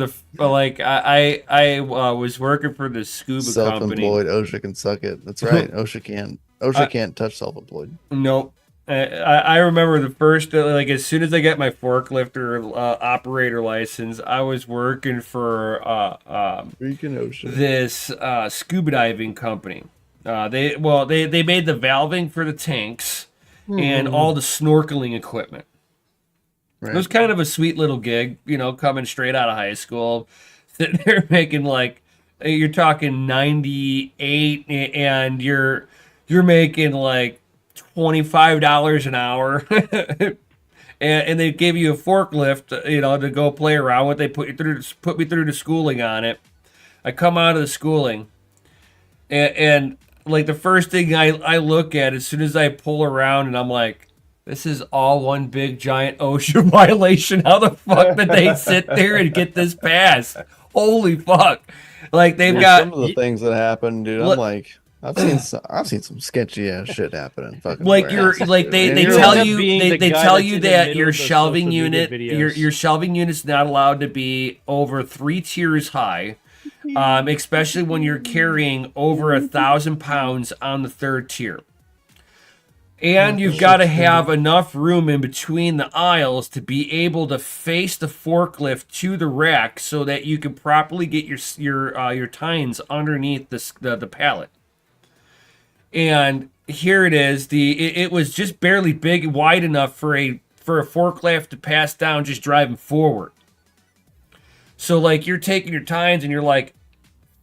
was working for the scuba company. Self-employed OSHA can suck it. That's right. OSHA can't. OSHA can't touch self-employed. Nope. I remember the first as soon as I got my forklifter operator license, I was working for Freaking OSHA. this scuba diving company. They made the valving for the tanks and all the snorkeling equipment. Right. It was kind of a sweet little gig, coming straight out of high school. Sitting there making you're talking 98, and you're making like $25 an hour. and they give you a forklift, to go play around with. They put me through the schooling on it. I come out of the schooling, and like the first thing I look at as soon as I pull around, and I'm like, This is all one big giant OSHA violation. How the fuck did they sit there and get this passed? Holy fuck! Like they've got some of the things that happen, dude. I'm like, I've seen some sketchy ass shit happen in fucking like you're warehouses, like dude. they And they you're tell like, you being the they guy tell that's you in the that middle your of the shelving social media unit videos. your shelving unit's not allowed to be over 3 tiers high, especially when you're carrying over 1,000 pounds on the 3rd tier. And you've got to have enough room in between the aisles to be able to face the forklift to the rack so that you can properly get your tines underneath the pallet. And here it is. It was just barely wide enough for a forklift to pass down just driving forward. So like you're taking your tines and you're like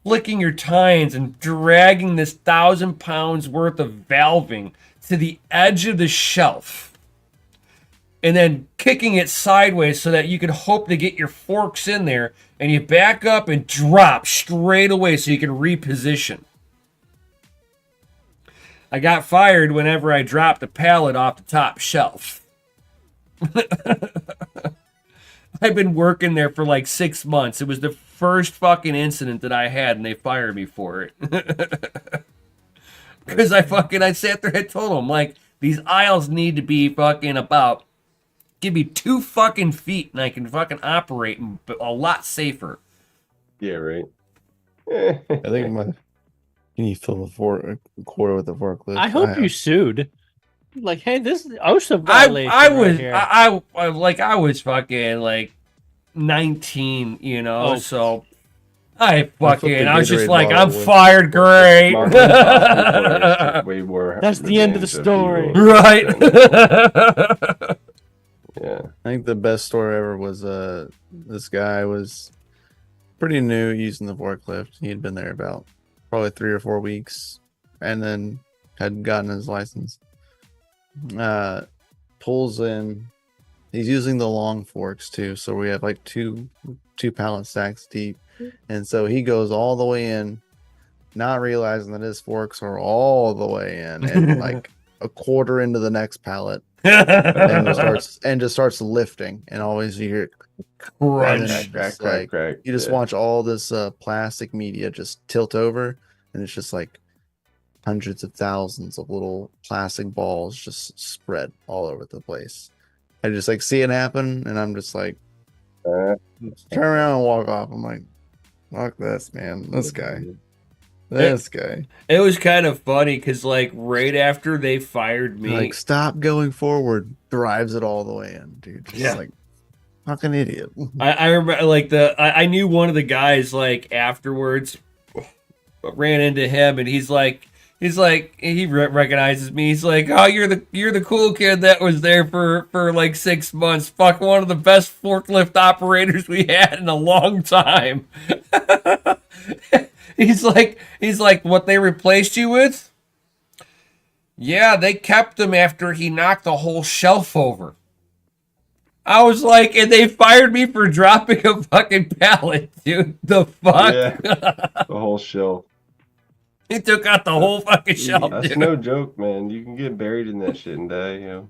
flicking your tines and dragging this 1,000 pounds worth of valving to the edge of the shelf and then kicking it sideways so that you can hope to get your forks in there, and you back up and drop straight away so you can reposition. I got fired whenever I dropped a pallet off the top shelf. I've been working there for like 6 months. It was the first fucking incident that I had, and they fired me for it. Because I sat there and told them, like, these aisles need to be fucking about, give me 2 fucking feet and I can fucking operate a lot safer. Yeah, right. I think can you fill a quarter with a forklift? I hope you sued. Like, hey, this is OSHA violation. I was fucking like 19, you know, Oh. so I was just Gatorade like, bottle I'm with- fired, great. Way more. That's the end of the story. Right. Yeah. I think the best story ever was this guy was pretty new using the forklift. He had been there about probably 3 or 4 weeks, and then had gotten his license. Pulls in. He's using the long forks too, so we have like two pallet stacks deep, and so he goes all the way in, not realizing that his forks are all the way in, and like a quarter into the next pallet, and just starts lifting, and always you hear Crunch. Crack. you just watch all this plastic media just tilt over, and it's just like hundreds of thousands of little plastic balls just spread all over the place. I just like see it happen, and I'm just like, turn around and walk off. I'm like, fuck this, man. This guy. It was kind of funny because, like, right after they fired me, Like, stop going forward. Drives it all the way in, dude. Just like, fucking idiot. I remember, like, I knew one of the guys, like, afterwards, ran into him, and he's like, he recognizes me. He's like, oh, you're the cool kid that was there for like 6 months. Fuck, one of the best forklift operators we had in a long time. He's like, what they replaced you with? Yeah, they kept him after he knocked the whole shelf over. I was like, and they fired me for dropping a fucking pallet, dude. The fuck? Yeah, the whole shelf. He took out the whole fucking shelf, That's dude. no joke, man. You can get buried in that shit and die, you know.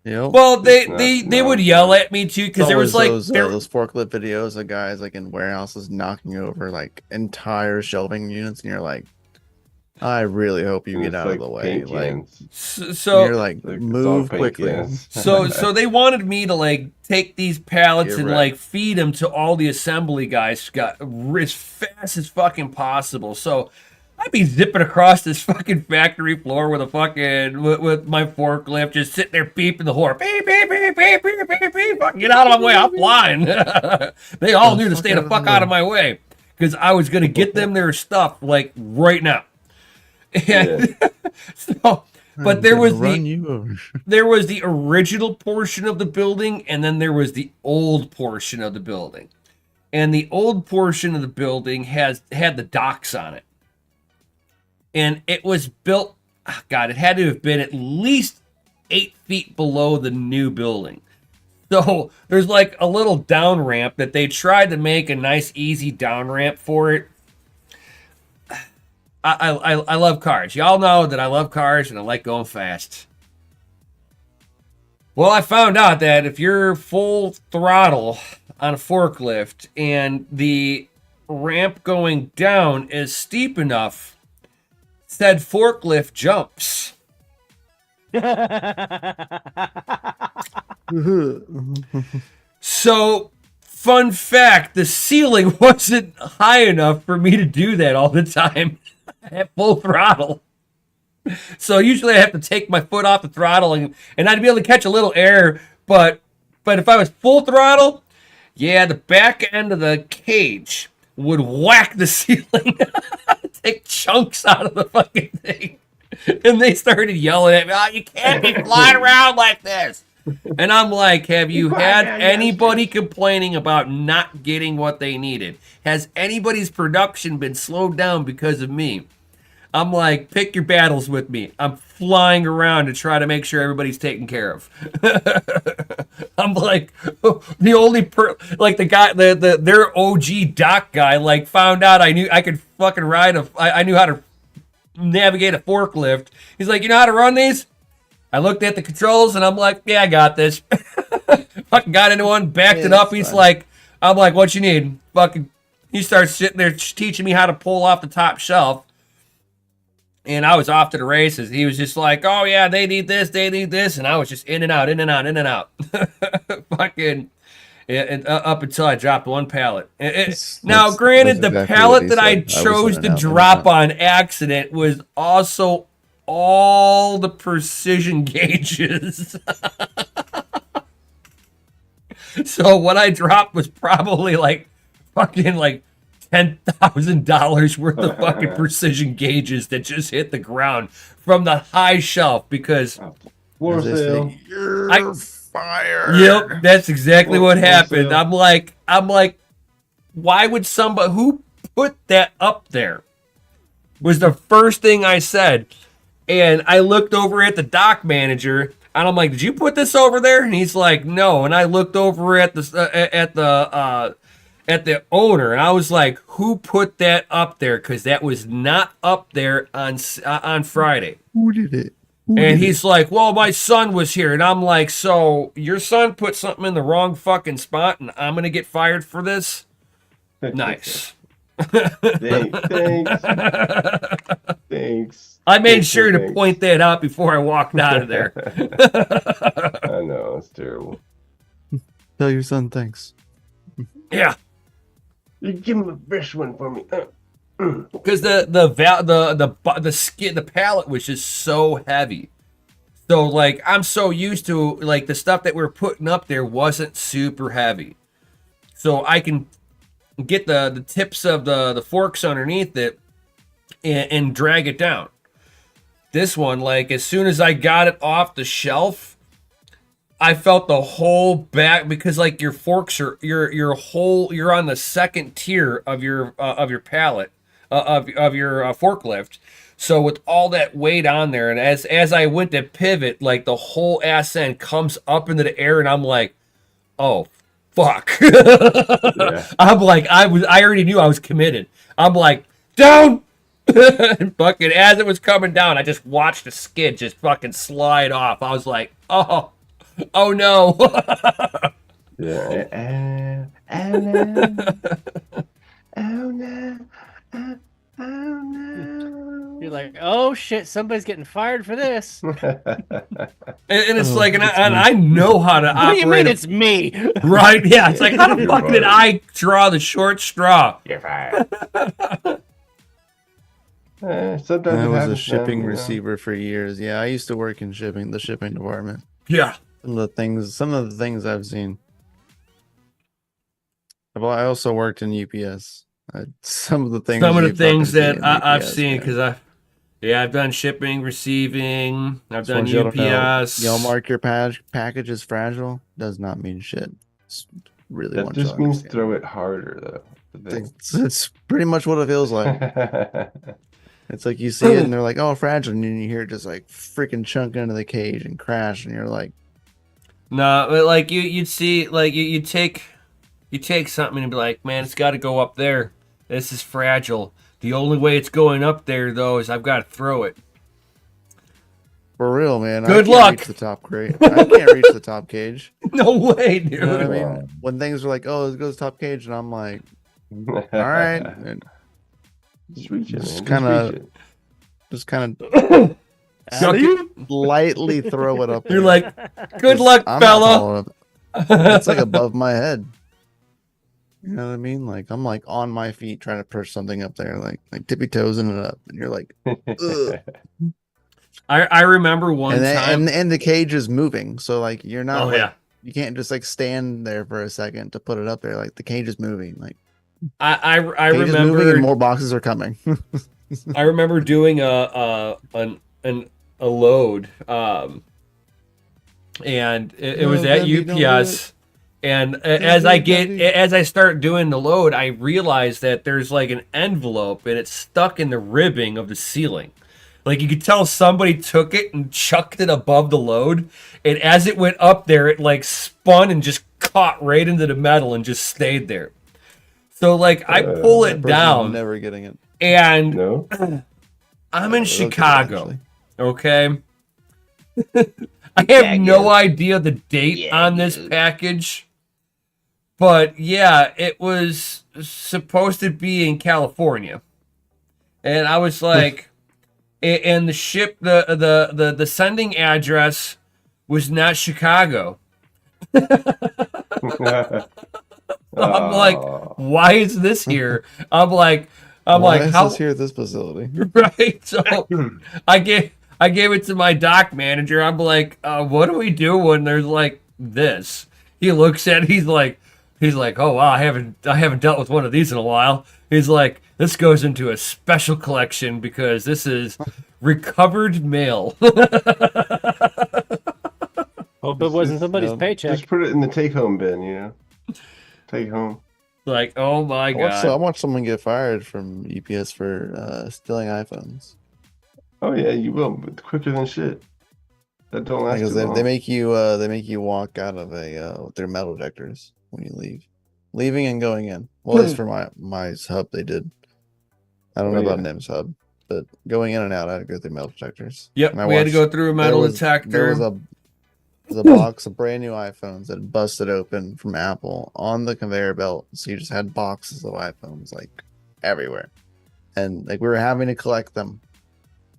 Yep. Well, It's they not would yell at me too because there was like those forklift videos of guys like in warehouses knocking over like entire shelving units, and you're like, I really hope you And get it's out of the way. paint Like, cans. so you're like, Like, it's move all paint quickly. cans. so they wanted me to like take these pallets Get and right. like feed them to all the assembly guys as fast as fucking possible. So I'd be zipping across this fucking factory floor with a fucking with my forklift, just sitting there beeping the horn, beep beep beep beep beep beep beep. Fucking get out of my way! I'm flying. They all knew to stay the fuck out of my way because I was gonna get them their stuff like right now. And so, but there was there was the original portion of the building, and then there was the old portion of the building, and the old portion of the building had the docks on it. And it was built, it had to have been at least 8 feet below the new building. So there's like a little down ramp that they tried to make a nice, easy down ramp for it. I love cars. Y'all know that I love cars and I like going fast. Well, I found out that if you're full throttle on a forklift and the ramp going down is steep enough, said forklift jumps. So, fun fact, the ceiling wasn't high enough for me to do that all the time at full throttle. So usually I have to take my foot off the throttle and I'd be able to catch a little air, but if I was full throttle, yeah, the back end of the cage would whack the ceiling, take chunks out of the fucking thing. And they started yelling at me, "Oh, you can't be flying around like this." And I'm like, have you had anybody complaining about not getting what they needed? Has anybody's production been slowed down because of me? I'm like, pick your battles with me. I'm flying around to try to make sure everybody's taken care of. I'm like, the only the guy, their OG doc guy, like found out I could fucking ride I knew how to navigate a forklift. He's like, you know how to run these? I looked at the controls and I'm like, yeah, I got this. Fucking got into one, backed it up. He's like, I'm like, what you need? Fucking, he starts sitting there teaching me how to pull off the top shelf. And I was off to the races. He was just like, oh, yeah, they need this. And I was just in and out. Fucking up until I dropped one pallet. Now, granted, the exactly pallet that I chose to drop on accident was also all the precision gauges. So what I dropped was probably like fucking like $10,000 worth of fucking precision gauges that just hit the ground from the high shelf because You're fire. Yep, that's exactly what happened. I'm like, why would somebody who put that up there? Was the first thing I said. And I looked over at the dock manager and I'm like, did you put this over there? And he's like, no. And I looked over at the owner, and I was like, "Who put that up there? Because that was not up there on Friday." Who did it? And he's like, "Well, my son was here," and I'm like, "So your son put something in the wrong fucking spot, and I'm gonna get fired for this?" Nice. Thanks. I made sure to point that out before I walked out of there. I know, it's terrible. Tell your son thanks. Yeah. You give him a fresh one for me. Because the pallet was just so heavy. So like I'm so used to like the stuff that we're putting up there wasn't super heavy. So I can get the tips of the forks underneath it and drag it down. This one, like as soon as I got it off the shelf, I felt the whole back because like your forks are you're on the second tier of your pallet of your forklift. So with all that weight on there, and as I went to pivot, like the whole ass end comes up into the air, and I'm like, oh fuck. Yeah. I'm like, I already knew I was committed. I'm like, down. And fucking as it was coming down, I just watched the skid just fucking slide off. I was like, oh no. Yeah. Oh no. You're like, oh shit, somebody's getting fired for this. And it's like, and I know how to operate. What do you mean it's me? Right? Yeah. It's like, how the fuck did I draw the short straw? You're fired. Sometimes I was a shipping receiver for years. Yeah, I used to work in the shipping department. Yeah. Some of the things I've seen. I also worked in UPS. Some of the things that I've seen because I've done shipping, receiving. I've done UPS. Y'all mark your package as fragile does not mean shit. It's really that just means throw it harder though. It's pretty much what it feels like. It's like you see it and they're like, oh, fragile, and then you hear it just like freaking chunk into the cage and crash, and you're like, no, but like you'd see, like you take something and be like, man, it's got to go up there. This is fragile. The only way it's going up there though is I've got to throw it. For real, man. Good I can't luck. Reach the top crate. I can't reach the top cage. No way, dude. You know what I mean? When things are like, "Oh, it goes top cage," and I'm like, "All right," and Just reach it, Just man. just kind of Chuck it. lightly throw it up. You're there. like, good luck, I'm not fella. following up. It's like above my head. You know what I mean? Like I'm like on my feet trying to push something up there, like tippy toesing it up, and you're like, ugh. I remember one time. And the cage is moving, so like you're not. Oh, like, yeah. You can't just like stand there for a second to put it up there. Like the cage is moving. Like I cage is moving remember and more boxes are coming. I remember doing a load, and it was at UPS. And as I start doing the load, I realize that there's like an envelope and it's stuck in the ribbing of the ceiling. Like you could tell somebody took it and chucked it above the load, and as it went up there, it like spun and just caught right into the metal and just stayed there. So like I pull it down, never getting it, and No? I'm in Chicago. Okay. I have no idea the date on this package, but yeah, it was supposed to be in California, and I was like, and the sending address was not Chicago. I'm like, why is this here? I'm like, why is how this here at this facility? right? So I gave it to my dock manager. I'm like, what do we do when there's like this? He looks at it, he's like, oh wow, I haven't dealt with one of these in a while. He's like, this goes into a special collection because this is recovered mail. Hope it wasn't somebody's paycheck. Just put it in the take-home bin, you know? Take home. Like, oh my god. I watched someone get fired from UPS for stealing iPhones. Oh yeah, you will, but quicker than shit. That don't last Because too long. they make you walk out of with their metal detectors when you leave, leaving and going in. Well, at least for my hub, they did. I don't know about NIM's hub, but going in and out, I had to go through metal detectors. Yep, And I we had to watched- go through a metal detector. There was a box of brand new iPhones that busted open from Apple on the conveyor belt. So you just had boxes of iPhones like everywhere, and like we were having to collect them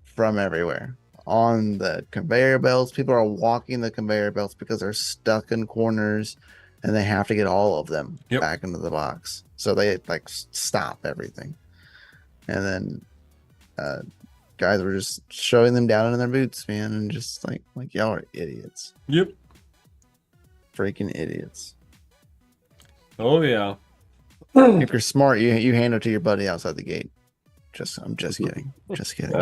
from everywhere on the conveyor belts. People are walking the conveyor belts because they're stuck in corners, and they have to get all of them back into the box. So they like stop everything, and then guys were just shoving them down in their boots, man, and just like y'all are idiots. Yep. Freaking idiots. Oh yeah. If you're smart, you hand it to your buddy outside the gate. I'm just kidding. Just kidding.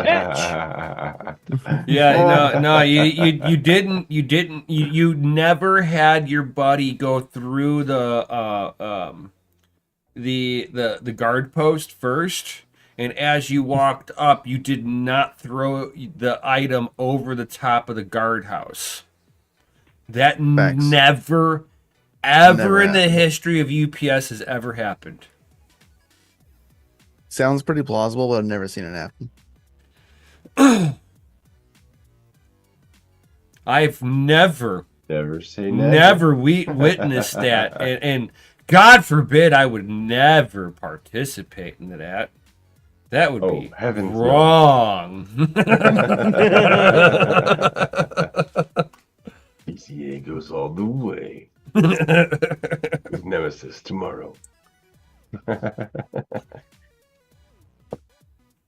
Yeah, no, you didn't. You never had your buddy go through the guard post first, and as you walked up, you did not throw the item over the top of the guardhouse. That never in the history of UPS has ever happened. Sounds pretty plausible, but I've never seen it happen. I've never say never. Witnessed that, and God forbid I would never participate in that. That would be wrong. DCA goes all the way. With Nemesis tomorrow.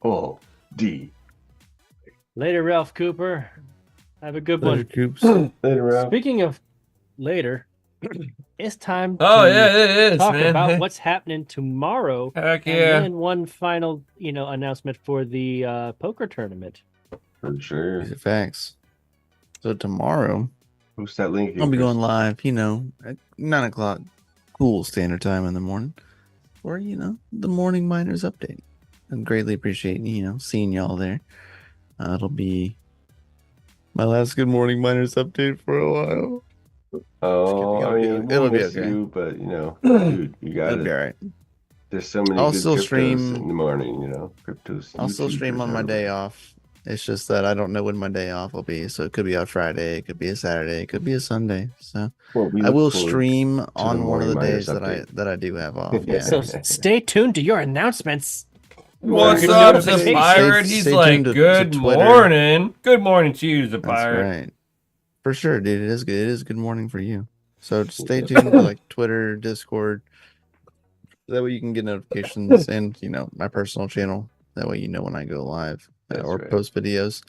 All D. Later, Ralph Cooper. Have a good Later, one. Coops. Later, Ralph. Speaking of later, it's time to it is, talk man. about what's happening tomorrow. Heck yeah. And then one final, announcement for the poker tournament. For sure. These are facts. So tomorrow, Post that link. I'll be going live, at 9 o'clock, cool standard time in the morning, or, the morning miners update. I greatly appreciate, seeing y'all there. It'll be my last Good Morning Miners update for a while. Oh, I mean, it'll be miss okay. you, but dude, you got It'll be it. all right. There's so many I'll good still cryptos stream in the morning, cryptos. I'll still stream on my day off It's just that I don't know when my day off will be. So it could be a Friday, it could be a Saturday, it could be a Sunday. So Well, we I look will forward stream on one of Morning the Miners days update. that I do have off. Yeah. So stay tuned to your announcements. What's Good up, notification. Zapirate? He's Stay like, tuned to good Twitter. morning. Good morning to you, That's Zapirate. right. For sure, dude. It is good. It is good morning for you. So stay tuned to like Twitter, Discord. That way you can get notifications and my personal channel. That way you know when I go live or right. post videos.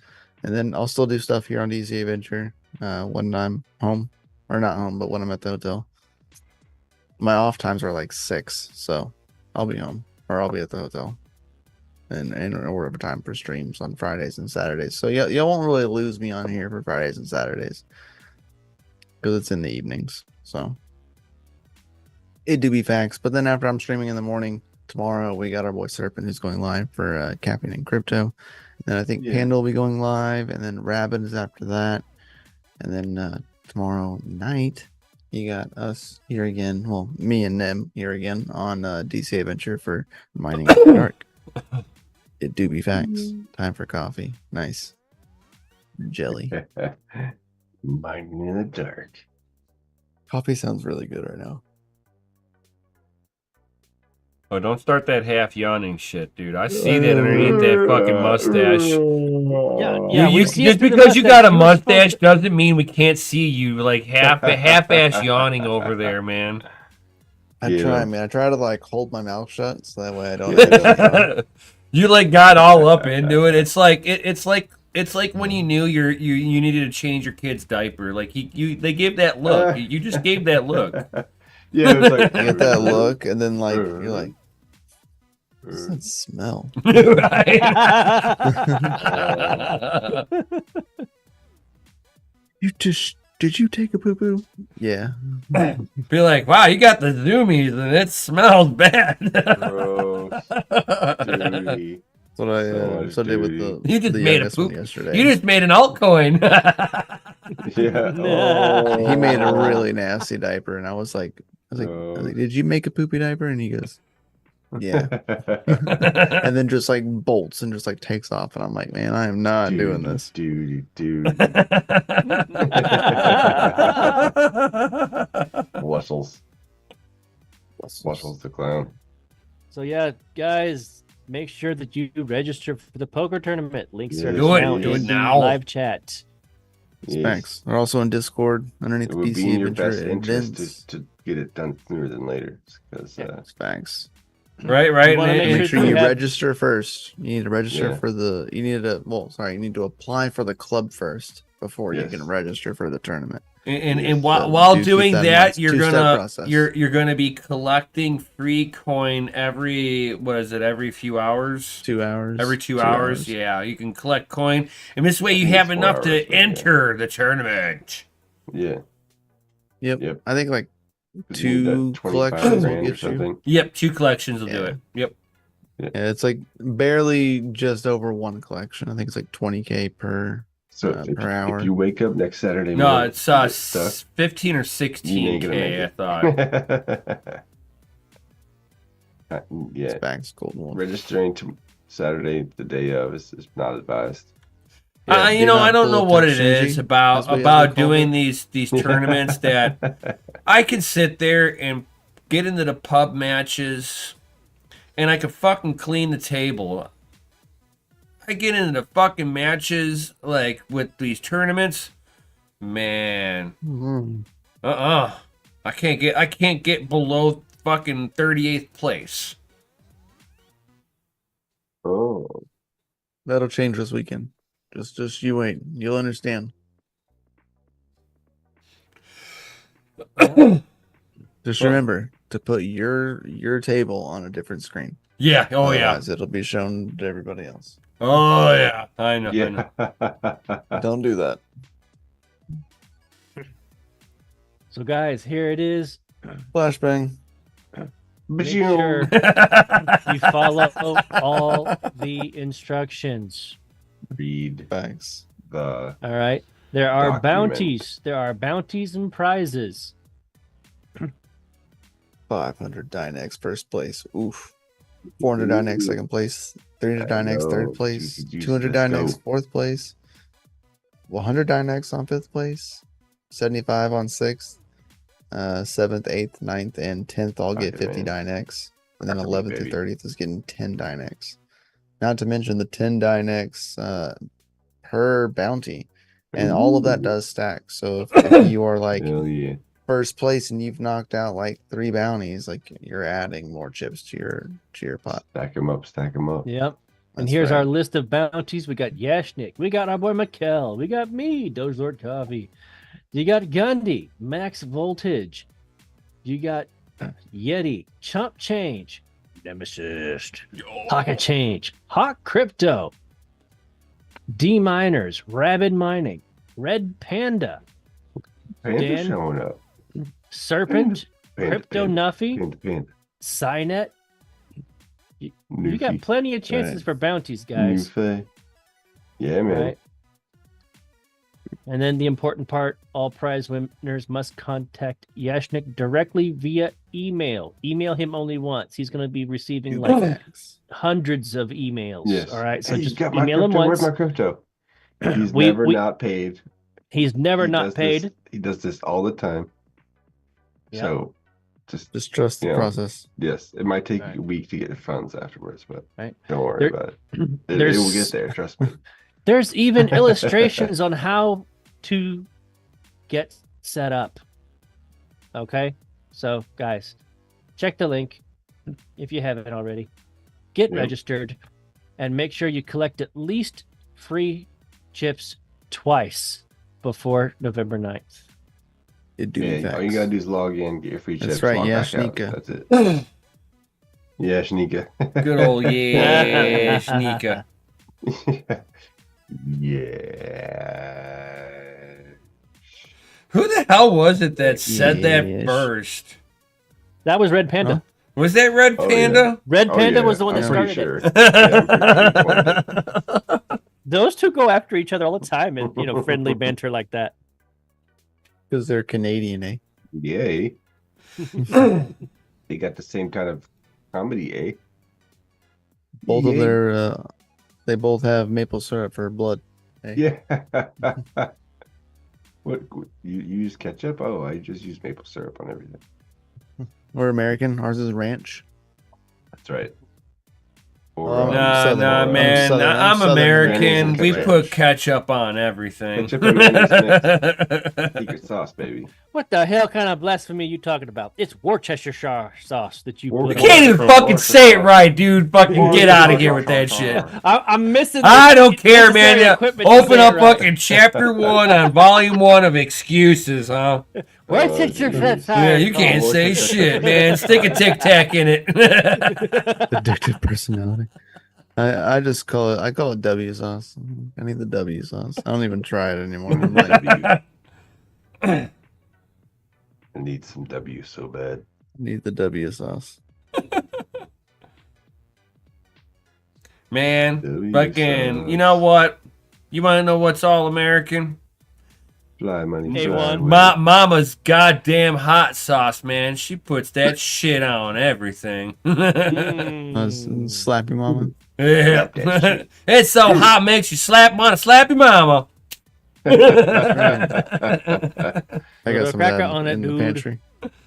And then I'll still do stuff here on DCA Venture when I'm home. Or not home, but when I'm at the hotel. My off times are like 6, so I'll be home. Or I'll be at the hotel. And whatever time for streams on Fridays and Saturdays. So y'all won't really lose me on here for Fridays and Saturdays. Because it's in the evenings. So it do be facts. But then after I'm streaming in the morning, tomorrow we got our boy Serpent who's going live for Capping and Crypto. And then I think Panda will be going live. And then Rabbit is after that. And then tomorrow night, you got us here again. Well, me and Nem here again on DCA Venture for Mining in the Dark. It do be facts. Time for coffee. Nice. Jelly. Mining in the dark. Coffee sounds really good right now. Oh, don't start that half yawning shit, dude. I see that underneath that fucking mustache. Yeah, we see it Just through the because you got a You're supposed mustache doesn't mean we can't see you like half-ass yawning over there, man. I try, man. I try to like hold my mouth shut so that way I don't. You like got all up into it. It's like it's like when you knew you needed to change your kid's diaper. Like they gave that look. You just gave that look. Yeah, it was like You get that look, and then like you're like, what's that smell? Right? Did you take a poo poo? Yeah. Be like, wow, you got the zoomies and it smells bad. gross, dirty. That's what I did with the You just the made a youngest one poop. yesterday. You just made an altcoin. Yeah. He made a really nasty diaper, and I was like, did you make a poopy diaper? And he goes, yeah. And then just like bolts and just like takes off, and I'm like, man, I am not doing this. Dude. Wussles the clown. So yeah, guys, make sure that you register for the poker tournament. Links are Do it. down Do it in the now. live chat. Yes. Thanks. We're also in Discord underneath It the would be in DC your Adventure best interest events. to get it done sooner than later. Because Thanks. Right. You wanna And- Make sure you you have- register first. You need to register Yeah. for the. You need to apply for the club first before you Yes. can register for the tournament. And So while do keep doing that in that, mind. you're Two-step gonna process. you're gonna be collecting free coin every few hours. 2 hours. Every 2 hours, yeah, you can collect coin, and this way you think have it's 4 enough hours, to but yeah. enter the tournament. yeah. Yep. I think like 'Cause you need that 2 25 collections will grand or get you. something. Yep, 2 collections will do Yeah. it. Yep. Yeah, it's like barely just over 1 collection. I think it's like 20K per. So per hour. if you wake up next Saturday No, morning, it's and get stuck, 15 or you ain't gonna 16K, I make thought. it. Yeah, It's Banks Golden Wolf. registering to Saturday the day of is not advised. I do not don't know pull what text it is changing, about as we call doing it. these tournaments that I can sit there and get into the pub matches, and I can fucking clean the table. I get into the fucking matches like with these tournaments, man. Mhm. I can't get below fucking 38th place. Oh, That'll change this weekend. Just you wait. You'll understand. Just remember to put your table on a different screen. Yeah. Oh yeah. Otherwise, it'll be shown to everybody else. Oh yeah. I know. yeah. Don't do that. So guys, here it is. Flashbang. Make sure you follow all the instructions. Read Thanks. the All right. There are Document. bounties. There are bounties and prizes. 500 DYNEX first place. Oof. 400 DYNEX second place, 300 DYNEX third place, Juicy, 200 let's DYNEX go. fourth place, 100 DYNEX on fifth place, 75 on sixth, 7th, 8th, 9th, and 10th all get Okay, 50 man. DYNEX, and then Copy, 11th baby. to 30th is getting 10 DYNEX. Not to mention the 10 DYNEX per bounty, and all of that Ooh. does stack. So if you are like Hell yeah. first place and you've knocked out like 3 bounties, like you're adding more chips to your pot. Stack them up, stack them up. Yep. And That's here's right. our list of bounties. We got Yashnik. We got our boy Mikkel. We got me, Doge Lord Coffee. You got Gundy, Max Voltage. You got Yeti, Chump Change, Nemesis, Pocket Change, Hawk Crypto, D Miners, Rabid Mining, Red Panda, Panda Dan- showing up. Serpent, Panda, Crypto panda, Nuffy, Panda, panda. Cynet. You got Newfie. plenty of chances Right. for bounties, guys. Newfie. Yeah, man. Right. And then the important part, all prize winners must contact Yashnik directly via email. Email him only once. He's going to be receiving like hundreds of emails. Yes. All right. So Hey, you just got my email him crypto. once. Where's my crypto? He's We- never we- not paid. He's never He not does paid. this- he does this all the time. Yeah. So just Trust the Yeah. process. yes, it might take Right. a week to get the funds afterwards, but Right. don't worry There- about it. It will there's- get there, trust me. There's even illustrations on how to get set up. Okay. So, guys, check the link if you haven't already. Get Yep. registered and make sure you collect at least free chips twice before November 9th. It do Yeah, all you gotta do is log in, get your free That's chips, right, log yeah, back out. Shnika. That's it. Yeah, Shnika. Good old yeah, Shnika. Yeah. Who the hell was it that said that Yes. first? That was Red Panda. Huh? Was that Red Oh, Panda? Red Oh, Panda yeah, was the one I'm that pretty started sure. it. Yeah, I'm pretty sure he pointed it. Those two go after each other all the time in friendly banter like that. because they're Canadian, eh? Yay. They got the same kind of comedy, eh? Both of Yay. their they both have maple syrup for blood. Yeah. What you use ketchup? Oh, I just use maple syrup on everything. We're American. Ours is ranch. That's right. Oh, Or Nah, Southern. nah, I'm man. Southern. I'm I'm Southern American. American. We Ketchup. put ketchup on everything. Ketchup and mayonnaise secret sauce, baby. What the hell kind of blasphemy are you talking about? It's Worcestershire sauce that you You put You on. can't even fucking say it right, dude. Fucking get out of here with that shit. I'm missing. I the don't care, man. necessary Yeah, equipment to open say up it right. fucking chapter 1 on volume 1 of excuses, huh? Worcestershire geez. sauce. Yeah, you can't Oh, say okay. shit, man. Stick a tic tac in it. Addictive personality. I just call it. I call it W sauce. I need the W sauce. I don't even try it anymore. I'm like, I need some W so bad. need the W sauce. Man, W fucking, sauce. you know what? You want to know what's all American? Fly money. Hey, fly one. away. Mama's goddamn hot sauce, man. She puts that shit on everything. Mm. Slap your mama. Yeah. Slap that shit. It's so hot, makes you want to slap your mama. I got Put a some of cracker that on it, in the dude. pantry.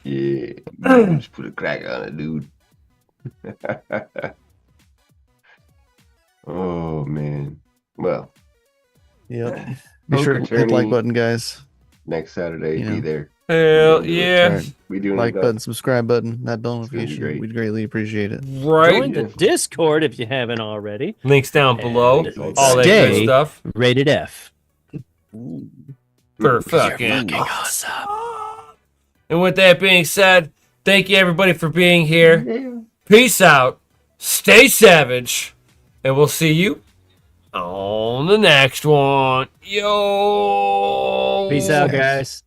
Yeah. Just put a crack on it, dude. Oh, man. Well, Yep. Be sure to hit the Attorney. like button, guys. next Saturday, You be know. there. Hell That's yeah. right. We doing Like it up. button, subscribe button, that bell gonna be notification. great. We'd greatly appreciate it. Right. Join the Discord if you haven't already. Links down below. And All that stay good stuff. Rated F. For fucking Fucking awesome. And with that being said, thank you everybody for being here. Peace out. Stay savage. And we'll see you on the next one. Yo. Peace out, guys.